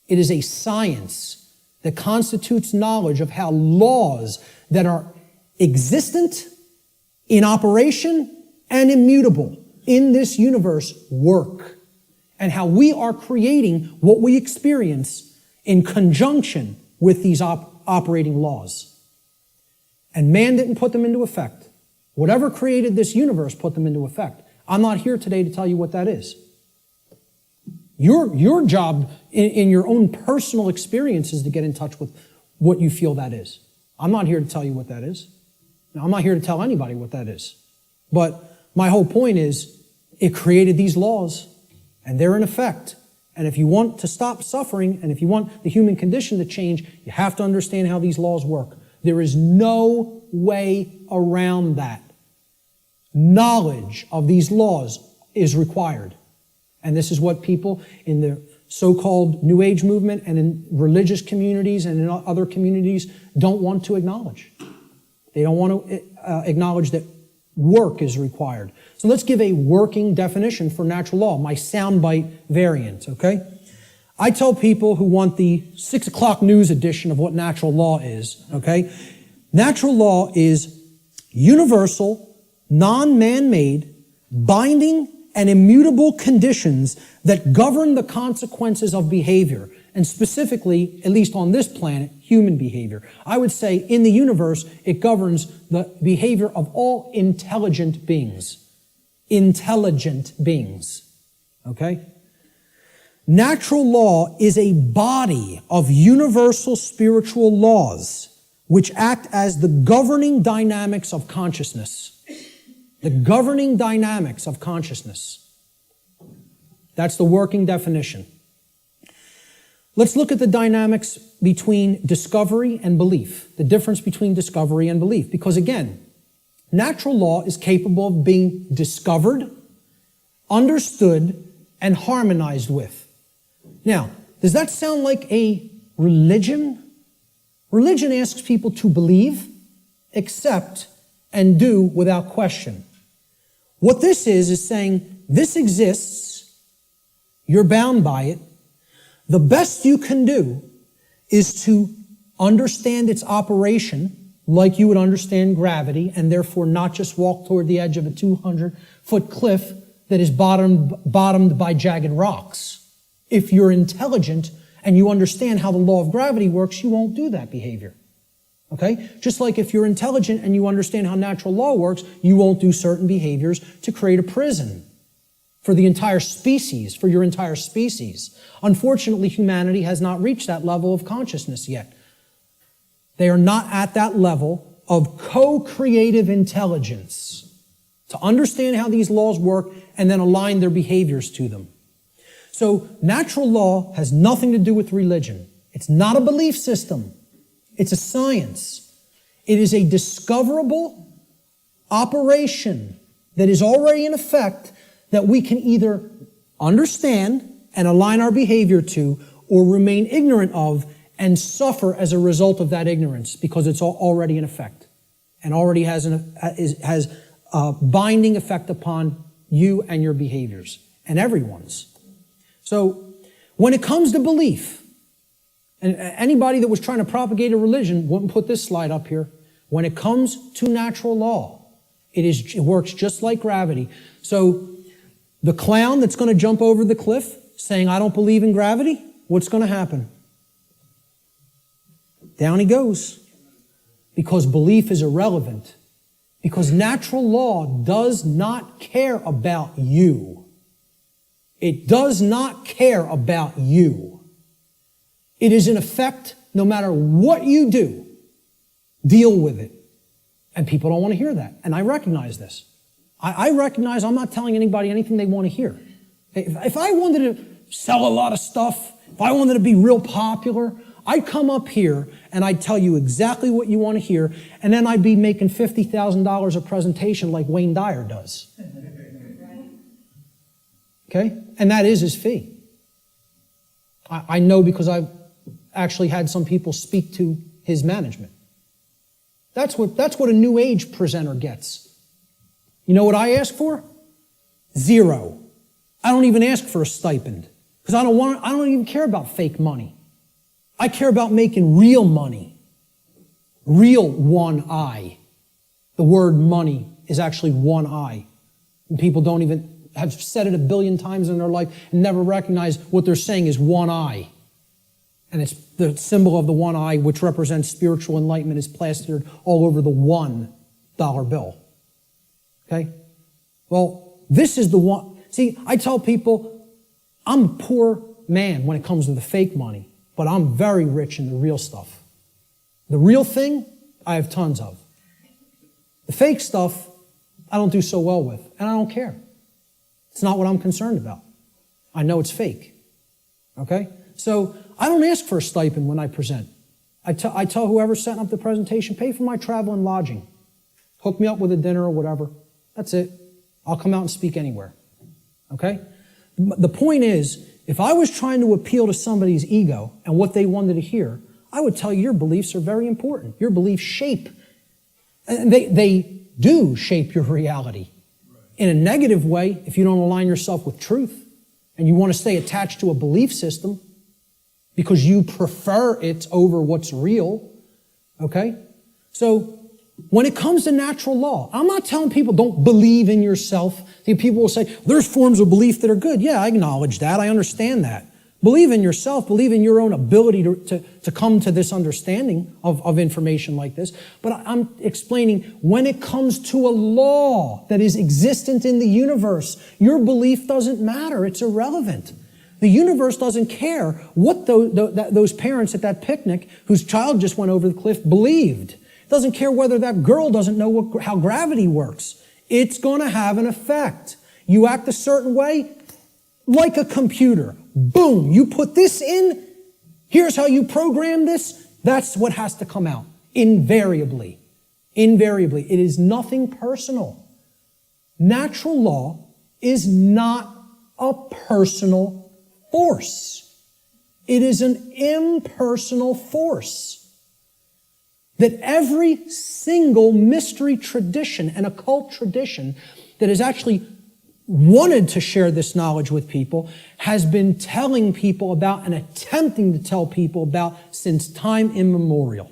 It is a science that constitutes knowledge of how laws that are existent, in operation, and immutable in this universe work, and how we are creating what we experience in conjunction with these operating laws. And man didn't put them into effect. Whatever created this universe put them into effect. I'm not here today to tell you what that is. Your job in your own personal experience is to get in touch with what you feel that is. I'm not here to tell you what that is. Now, I'm not here to tell anybody what that is. But my whole point is it created these laws, and they're in effect. And if you want to stop suffering, and if you want the human condition to change, you have to understand how these laws work. There is no way around that. Knowledge of these laws is required. And this is what people in the so-called New Age movement and in religious communities and in other communities don't want to acknowledge. They don't want to acknowledge that work is required. So let's give a working definition for natural law, my soundbite variant, okay? I tell people who want the 6 o'clock news edition of what natural law is, okay? Natural law is universal, non-man-made, binding, and immutable conditions that govern the consequences of behavior, and specifically, at least on this planet, human behavior. I would say in the universe, it governs the behavior of all intelligent beings. Intelligent beings. Okay? Natural law is a body of universal spiritual laws which act as the governing dynamics of consciousness. The governing dynamics of consciousness. That's the working definition. Let's look at the dynamics between discovery and belief, the difference between discovery and belief. Because again, natural law is capable of being discovered, understood, and harmonized with. Now, does that sound like a religion? Religion asks people to believe, accept, and do without question. What this is saying, this exists, you're bound by it. The best you can do is to understand its operation like you would understand gravity, and therefore not just walk toward the edge of a 200-foot cliff that is bottomed by jagged rocks. If you're intelligent and you understand how the law of gravity works, you won't do that behavior. Okay? Just like if you're intelligent and you understand how natural law works, you won't do certain behaviors to create a prison for the entire species, for your entire species. Unfortunately, humanity has not reached that level of consciousness yet. They are not at that level of co-creative intelligence to understand how these laws work and then align their behaviors to them. So natural law has nothing to do with religion. It's not a belief system. It's a science. It is a discoverable operation that is already in effect that we can either understand and align our behavior to or remain ignorant of and suffer as a result of that ignorance because it's already in effect and already has a binding effect upon you and your behaviors and everyone's. So when it comes to belief, and anybody that was trying to propagate a religion wouldn't put this slide up here. When it comes to natural law, it works just like gravity. So the clown that's going to jump over the cliff saying, I don't believe in gravity, what's going to happen? Down he goes. Because belief is irrelevant. Because natural law does not care about you. It does not care about you. It is in effect, no matter what you do, deal with it. And people don't want to hear that. And I recognize this. I recognize I'm not telling anybody anything they want to hear. If I wanted to sell a lot of stuff, if I wanted to be real popular, I'd come up here and I'd tell you exactly what you want to hear, and then I'd be making $50,000 a presentation like Wayne Dyer does. Okay? And that is his fee. I know because I've actually had some people speak to his management. That's what a new age presenter gets. You know what I ask for? 0. I don't even ask for a stipend because I don't even care about fake money. I care about making real money. Real one eye. The word money is actually one eye. And people don't even have said it 1 billion times in their life and never recognize what they're saying is one eye. And it's the symbol of the one eye, which represents spiritual enlightenment, is plastered all over the $1 bill. Okay? Well, this is the one. See, I tell people, I'm a poor man when it comes to the fake money, but I'm very rich in the real stuff. The real thing, I have tons of. The fake stuff, I don't do so well with, and I don't care. It's not what I'm concerned about. I know it's fake. Okay? So I don't ask for a stipend when I present. I tell whoever's setting up the presentation, pay for my travel and lodging. Hook me up with a dinner or whatever. That's it. I'll come out and speak anywhere. Okay? The point is, if I was trying to appeal to somebody's ego and what they wanted to hear, I would tell you your beliefs are very important. Your beliefs shape. And they do shape your reality. In a negative way, if you don't align yourself with truth and you want to stay attached to a belief system because you prefer it over what's real, okay? So when it comes to natural law, I'm not telling people don't believe in yourself. People will say, there's forms of belief that are good. Yeah, I acknowledge that. I understand that. Believe in yourself. Believe in your own ability to come to this understanding of information like this. But I'm explaining when it comes to a law that is existent in the universe, your belief doesn't matter. It's irrelevant. The universe doesn't care what those parents at that picnic whose child just went over the cliff believed. It doesn't care whether that girl doesn't know how gravity works. It's going to have an effect. You act a certain way, like a computer. Boom, you put this in, Here's how you program this. That's what has to come out. Invariably. Invariably. It is nothing personal. Natural law is not a personal force. It is an impersonal force. That every single mystery tradition and occult tradition that has actually wanted to share this knowledge with people has been telling people about and attempting to tell people about since time immemorial.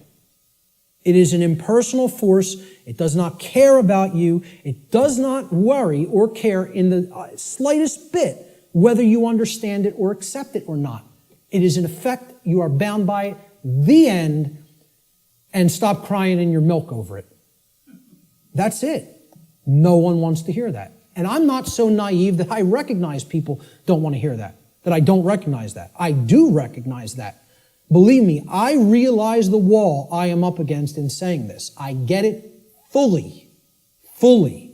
It is an impersonal force. It does not care about you. It does not worry or care in the slightest bit whether you understand it or accept it or not. It is in effect, you are bound by it, the end, and stop crying in your milk over it. That's it. No one wants to hear that. And I'm not so naive that I recognize people don't want to hear that I don't recognize that. I do recognize that. Believe me, I realize the wall I am up against in saying this. I get it fully. Fully.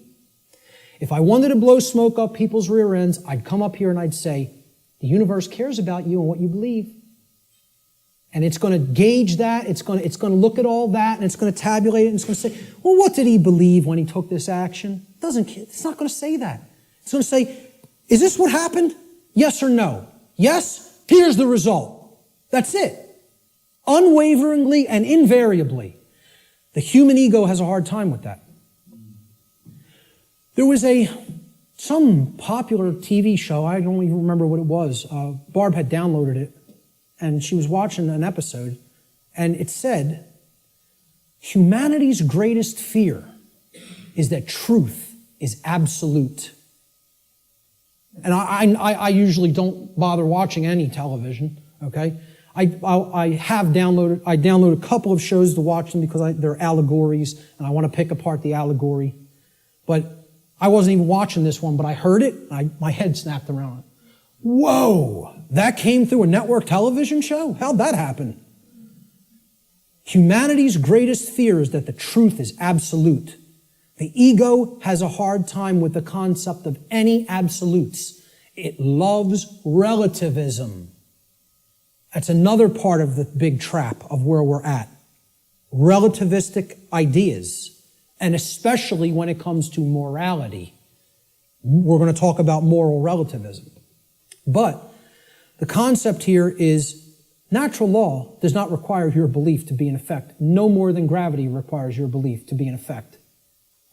If I wanted to blow smoke up people's rear ends, I'd come up here and I'd say, the universe cares about you and what you believe. And it's going to gauge that, it's going to look at all that, and it's going to tabulate it, and it's going to say, well, what did he believe when he took this action? It's not going to say that. It's going to say, is this what happened? Yes or no? Yes? Here's the result. That's it. Unwaveringly and invariably. The human ego has a hard time with that. There was some popular TV show, I don't even remember what it was. Barb had downloaded it, and she was watching an episode, and it said, humanity's greatest fear is that truth is absolute. And I usually don't bother watching any television, okay? I downloaded a couple of shows to watch them because they're allegories, and I want to pick apart the allegory. But I wasn't even watching this one, but I heard it, and my head snapped around. Whoa, that came through a network television show? How'd that happen? Humanity's greatest fear is that the truth is absolute. The ego has a hard time with the concept of any absolutes. It loves relativism. That's another part of the big trap of where we're at. Relativistic ideas, and especially when it comes to morality. We're going to talk about moral relativism. But the concept here is natural law does not require your belief to be in effect, no more than gravity requires your belief to be in effect.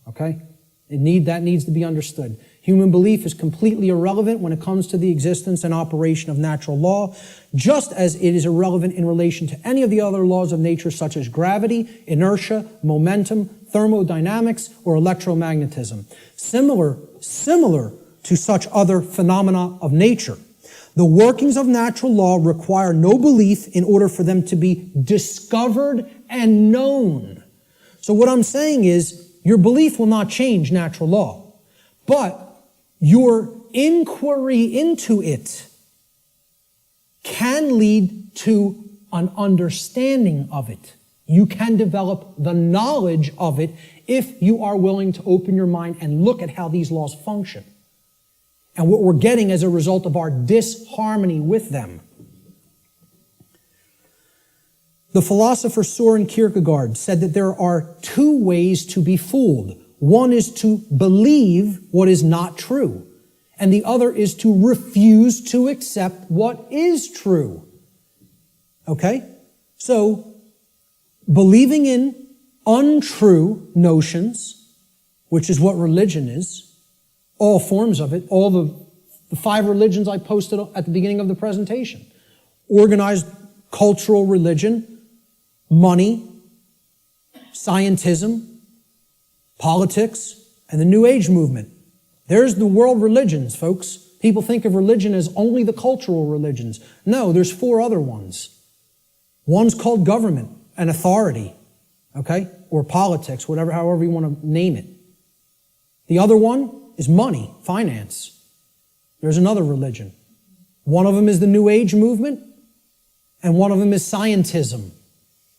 Okay? That needs to be understood. Human belief is completely irrelevant when it comes to the existence and operation of natural law, just as it is irrelevant in relation to any of the other laws of nature such as gravity, inertia, momentum, thermodynamics, or electromagnetism. Similar to such other phenomena of nature. The workings of natural law require no belief in order for them to be discovered and known. So what I'm saying is, your belief will not change natural law, but your inquiry into it can lead to an understanding of it. You can develop the knowledge of it if you are willing to open your mind and look at how these laws function and what we're getting as a result of our disharmony with them. The philosopher Søren Kierkegaard said that there are two ways to be fooled. One is to believe what is not true, and the other is to refuse to accept what is true. Okay? So, believing in untrue notions, which is what religion is, all forms of it, all the 5 religions I posted at the beginning of the presentation. Organized cultural religion, money, scientism, politics, and the New Age movement. There's the world religions, folks. People think of religion as only the cultural religions. No, there's 4 other ones. One's called government and authority, okay? Or politics, however you want to name it. The other one is money, finance. There's another religion. One of them is the New Age movement, and one of them is scientism,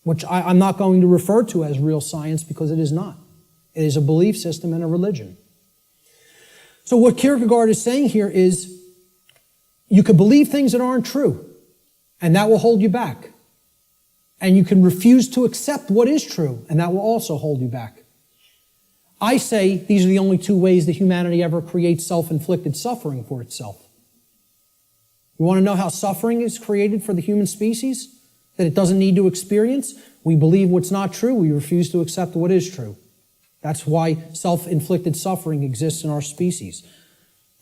which I'm not going to refer to as real science because it is not. It is a belief system and a religion. So what Kierkegaard is saying here is you could believe things that aren't true, and that will hold you back. And you can refuse to accept what is true, and that will also hold you back. I say these are the only two ways that humanity ever creates self-inflicted suffering for itself. You want to know how suffering is created for the human species? That it doesn't need to experience? We believe what's not true. We refuse to accept what is true. That's why self-inflicted suffering exists in our species.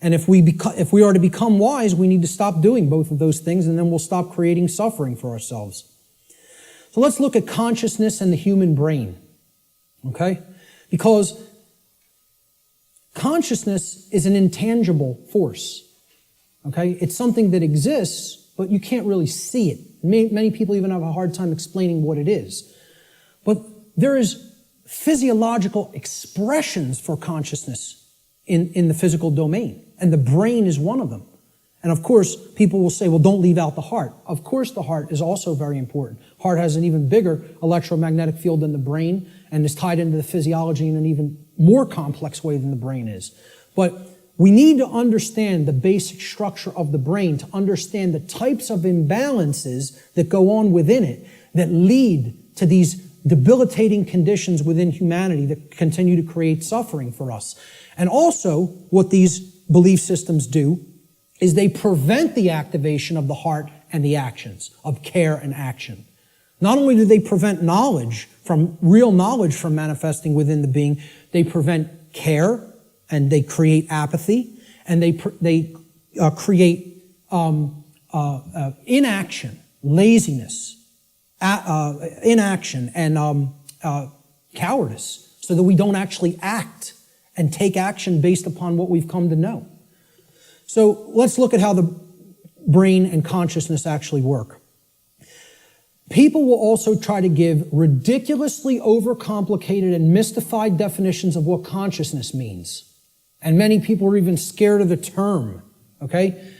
And if we are to become wise, we need to stop doing both of those things, and then we'll stop creating suffering for ourselves. So let's look at consciousness and the human brain. Okay? Because consciousness is an intangible force. Okay? It's something that exists, but you can't really see it. Many people even have a hard time explaining what it is. But there is physiological expressions for consciousness in the physical domain, and the brain is one of them. And of course, people will say, well, don't leave out the heart. Of course, the heart is also very important. Heart has an even bigger electromagnetic field than the brain, and is tied into the physiology in an even more complex way than the brain is. But we need to understand the basic structure of the brain to understand the types of imbalances that go on within it that lead to these debilitating conditions within humanity that continue to create suffering for us. And also, what these belief systems do is they prevent the activation of the heart and the actions, of care and action. Not only do they prevent real knowledge from manifesting within the being, they prevent care, and they create apathy, and they create inaction, laziness, inaction, and cowardice, so that we don't actually act and take action based upon what we've come to know. So let's look at how the brain and consciousness actually work. People will also try to give ridiculously overcomplicated and mystified definitions of what consciousness means. And many people are even scared of the term, okay?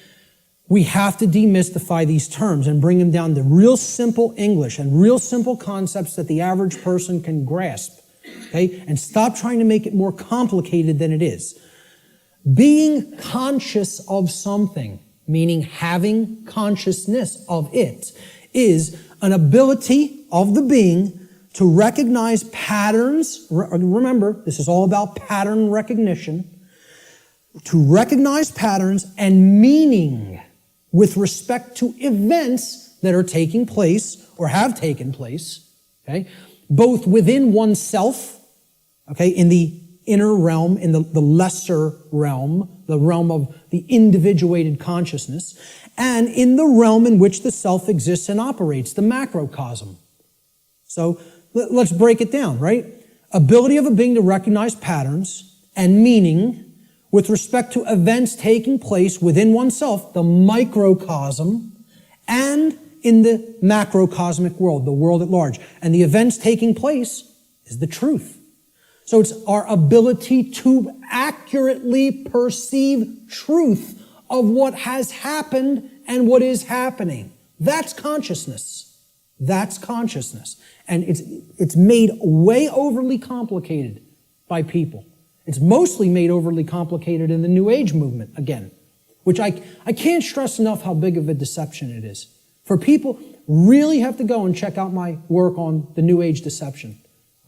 We have to demystify these terms and bring them down to real simple English and real simple concepts that the average person can grasp, okay? And stop trying to make it more complicated than it is. Being conscious of something, meaning having consciousness of it, is an ability of the being to recognize patterns. Remember, this is all about pattern recognition. To recognize patterns and meaning with respect to events that are taking place or have taken place, okay, both within oneself, okay, in the inner realm, in the lesser realm, the realm of the individuated consciousness, and in the realm in which the self exists and operates, the macrocosm. So let's break it down, right? Ability of a being to recognize patterns and meaning with respect to events taking place within oneself, the microcosm, and in the macrocosmic world, the world at large. And the events taking place is the truth. So it's our ability to accurately perceive truth of what has happened and what is happening. That's consciousness. That's consciousness. And it's made way overly complicated by people. It's mostly made overly complicated in the New Age movement, again, which I can't stress enough how big of a deception it is. For people, really have to go and check out my work on the New Age deception.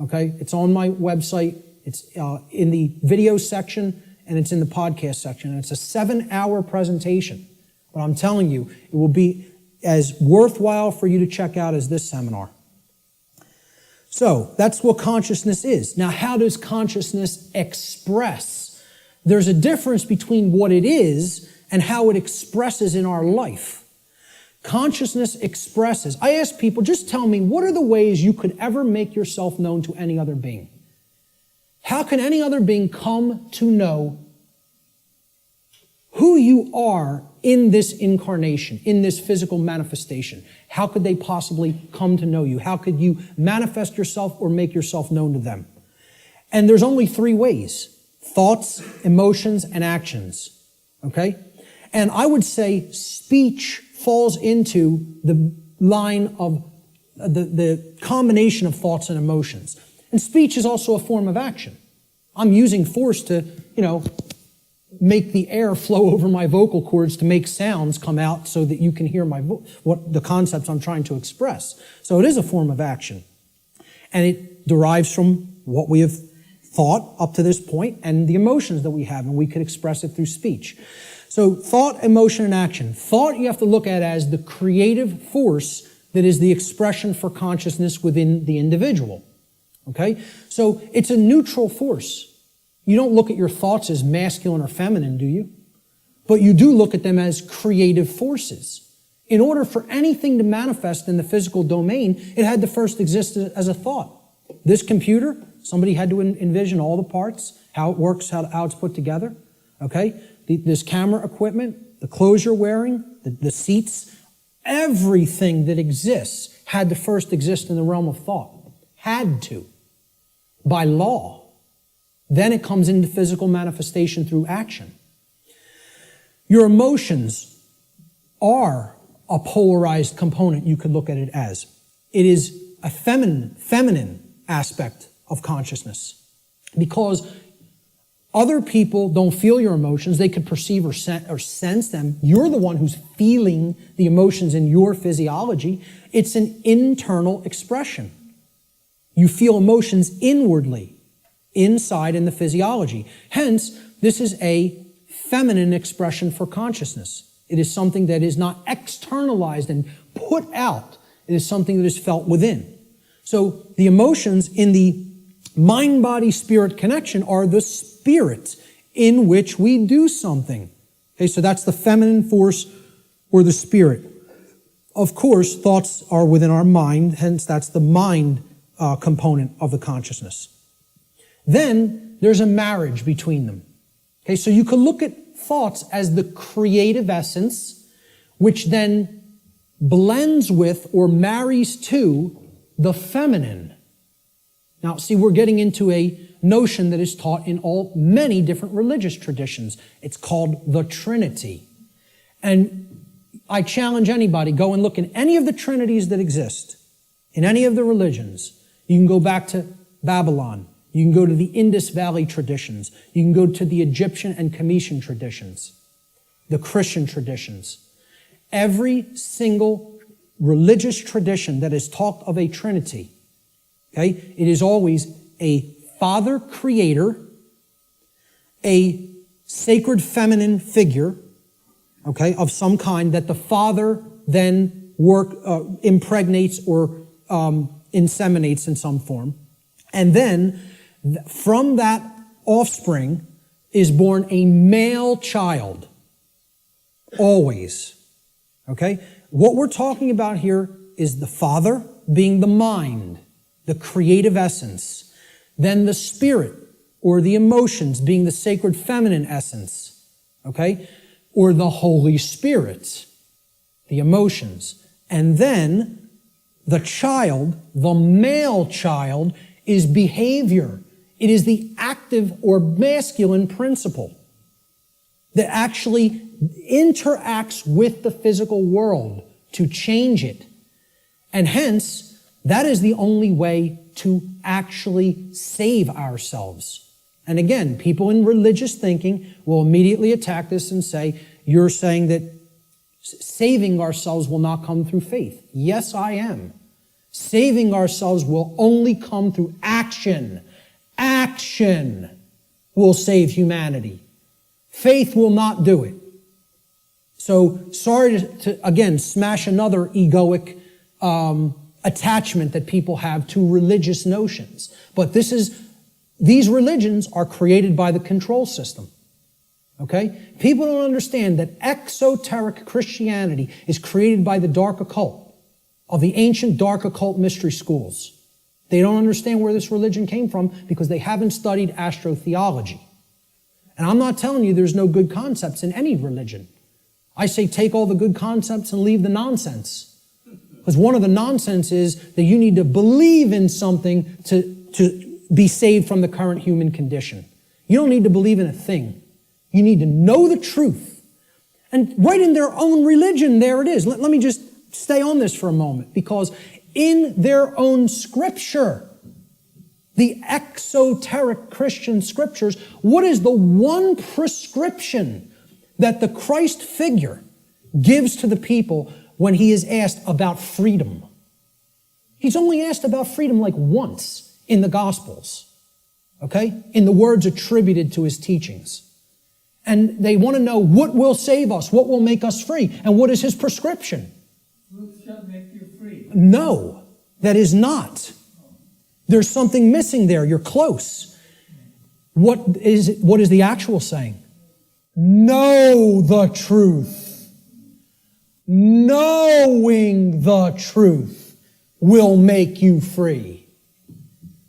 Okay? It's on my website. It's in the video section, and it's in the podcast section. And it's a 7-hour presentation. But I'm telling you, it will be as worthwhile for you to check out as this seminar. So, that's what consciousness is. Now, how does consciousness express? There's a difference between what it is and how it expresses in our life. Consciousness expresses. I ask people, just tell me, what are the ways you could ever make yourself known to any other being? How can any other being come to know who you are in this incarnation, in this physical manifestation? How could they possibly come to know you? How could you manifest yourself or make yourself known to them? And there's only 3 ways: thoughts, emotions, and actions. Okay? And I would say speech falls into the line of the combination of thoughts and emotions. And speech is also a form of action. I'm using force to, make the air flow over my vocal cords to make sounds come out so that you can hear what the concepts I'm trying to express. So it is a form of action. And it derives from what we have thought up to this point and the emotions that we have, and we could express it through speech. So thought, emotion, and action. Thought you have to look at as the creative force that is the expression for consciousness within the individual. Okay? So it's a neutral force. You don't look at your thoughts as masculine or feminine, do you? But you do look at them as creative forces. In order for anything to manifest in the physical domain, it had to first exist as a thought. This computer, somebody had to envision all the parts, how it works, how it's put together. Okay? This camera equipment, the clothes you're wearing, the seats, everything that exists had to first exist in the realm of thought. Had to. By law. Then it comes into physical manifestation through action. Your emotions are a polarized component, you could look at it as. It is a feminine aspect of consciousness. Because other people don't feel your emotions. They could perceive or sense them. You're the one who's feeling the emotions in your physiology. It's an internal expression. You feel emotions inwardly, inside in the physiology. Hence, this is a feminine expression for consciousness. It is something that is not externalized and put out. It is something that is felt within. So the emotions in the mind-body-spirit connection are the spirit in which we do something. Okay, so that's the feminine force or the spirit. Of course, thoughts are within our mind, hence that's the mind component of the consciousness. Then there's a marriage between them. Okay, so you could look at thoughts as the creative essence, which then blends with or marries to the feminine. Now, see, we're getting into a notion that is taught in many different religious traditions. It's called the Trinity. And I challenge anybody, go and look in any of the trinities that exist, in any of the religions. You can go back to Babylon. You can go to the Indus Valley traditions. You can go to the Egyptian and Cometian traditions, the Christian traditions. Every single religious tradition that has talked of a Trinity, okay, it is always a Father Creator, a sacred feminine figure, okay, of some kind that the Father then impregnates or inseminates in some form. And then from that offspring is born a male child. Always. Okay? What we're talking about here is the Father being the mind, the creative essence. Then the Spirit, or the emotions, being the sacred feminine essence. Okay? Or the Holy Spirit, the emotions. And then the child, the male child, is behavior. It is the active or masculine principle that actually interacts with the physical world to change it. And hence, that is the only way to actually save ourselves. And again, people in religious thinking will immediately attack this and say, you're saying that saving ourselves will not come through faith. Yes, I am. Saving ourselves will only come through action. Action will save humanity. Faith will not do it. So, sorry to again, smash another egoic attachment that people have to religious notions. But these religions are created by the control system. Okay? People don't understand that exoteric Christianity is created by the dark occult, of the ancient dark occult mystery schools. They don't understand where this religion came from because they haven't studied astrotheology. And I'm not telling you there's no good concepts in any religion. I say take all the good concepts and leave the nonsense. Because one of the nonsense is that you need to believe in something to be saved from the current human condition. You don't need to believe in a thing. You need to know the truth. And right in their own religion, there it is. Let me just stay on this for a moment, because in their own scripture, the exoteric Christian scriptures, what is the one prescription that the Christ figure gives to the people when he is asked about freedom? He's only asked about freedom like once in the Gospels, okay? In the words attributed to his teachings. And they want to know what will save us, what will make us free, and what is his prescription? Truth shall make you free. No, that is not. There's something missing there. You're close. What is the actual saying? Know the truth. Knowing the truth will make you free.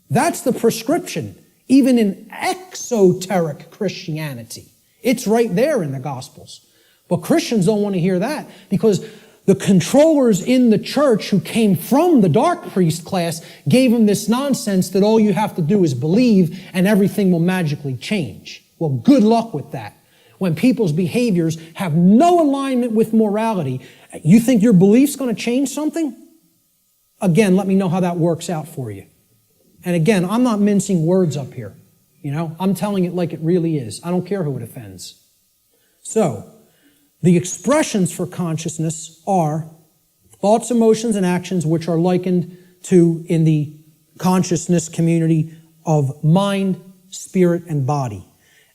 That's the prescription, even in exoteric Christianity. It's right there in the Gospels. But Christians don't want to hear that because the controllers in the church who came from the dark priest class gave them this nonsense that all you have to do is believe and everything will magically change. Well, good luck with that. When people's behaviors have no alignment with morality, you think your belief's going to change something? Again, let me know how that works out for you. And again, I'm not mincing words up here. I'm telling it like it really is. I don't care who it offends. So, the expressions for consciousness are thoughts, emotions, and actions which are likened to, in the consciousness community, of mind, spirit, and body.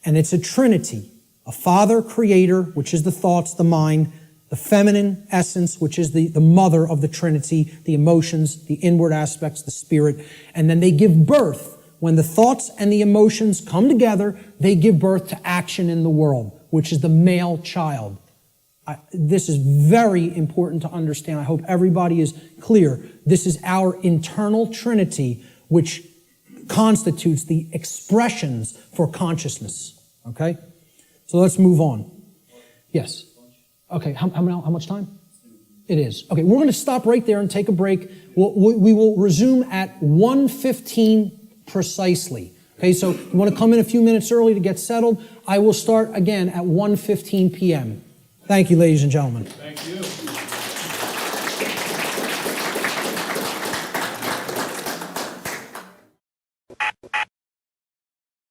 And it's a trinity. A father, creator, which is the thoughts, the mind, the feminine essence, which is the mother of the trinity, the emotions, the inward aspects, the spirit. And then they give birth. When the thoughts and the emotions come together, they give birth to action in the world, which is the male child. This is very important to understand. I hope everybody is clear. This is our internal trinity, which constitutes the expressions for consciousness. Okay? So let's move on. Yes? Okay, how much time? It is. Okay, we're going to stop right there and take a break. We will resume at 1:15 precisely. Okay, so you want to come in a few minutes early to get settled. I will start again at 1:15 p.m. Thank you, ladies and gentlemen. Thank you.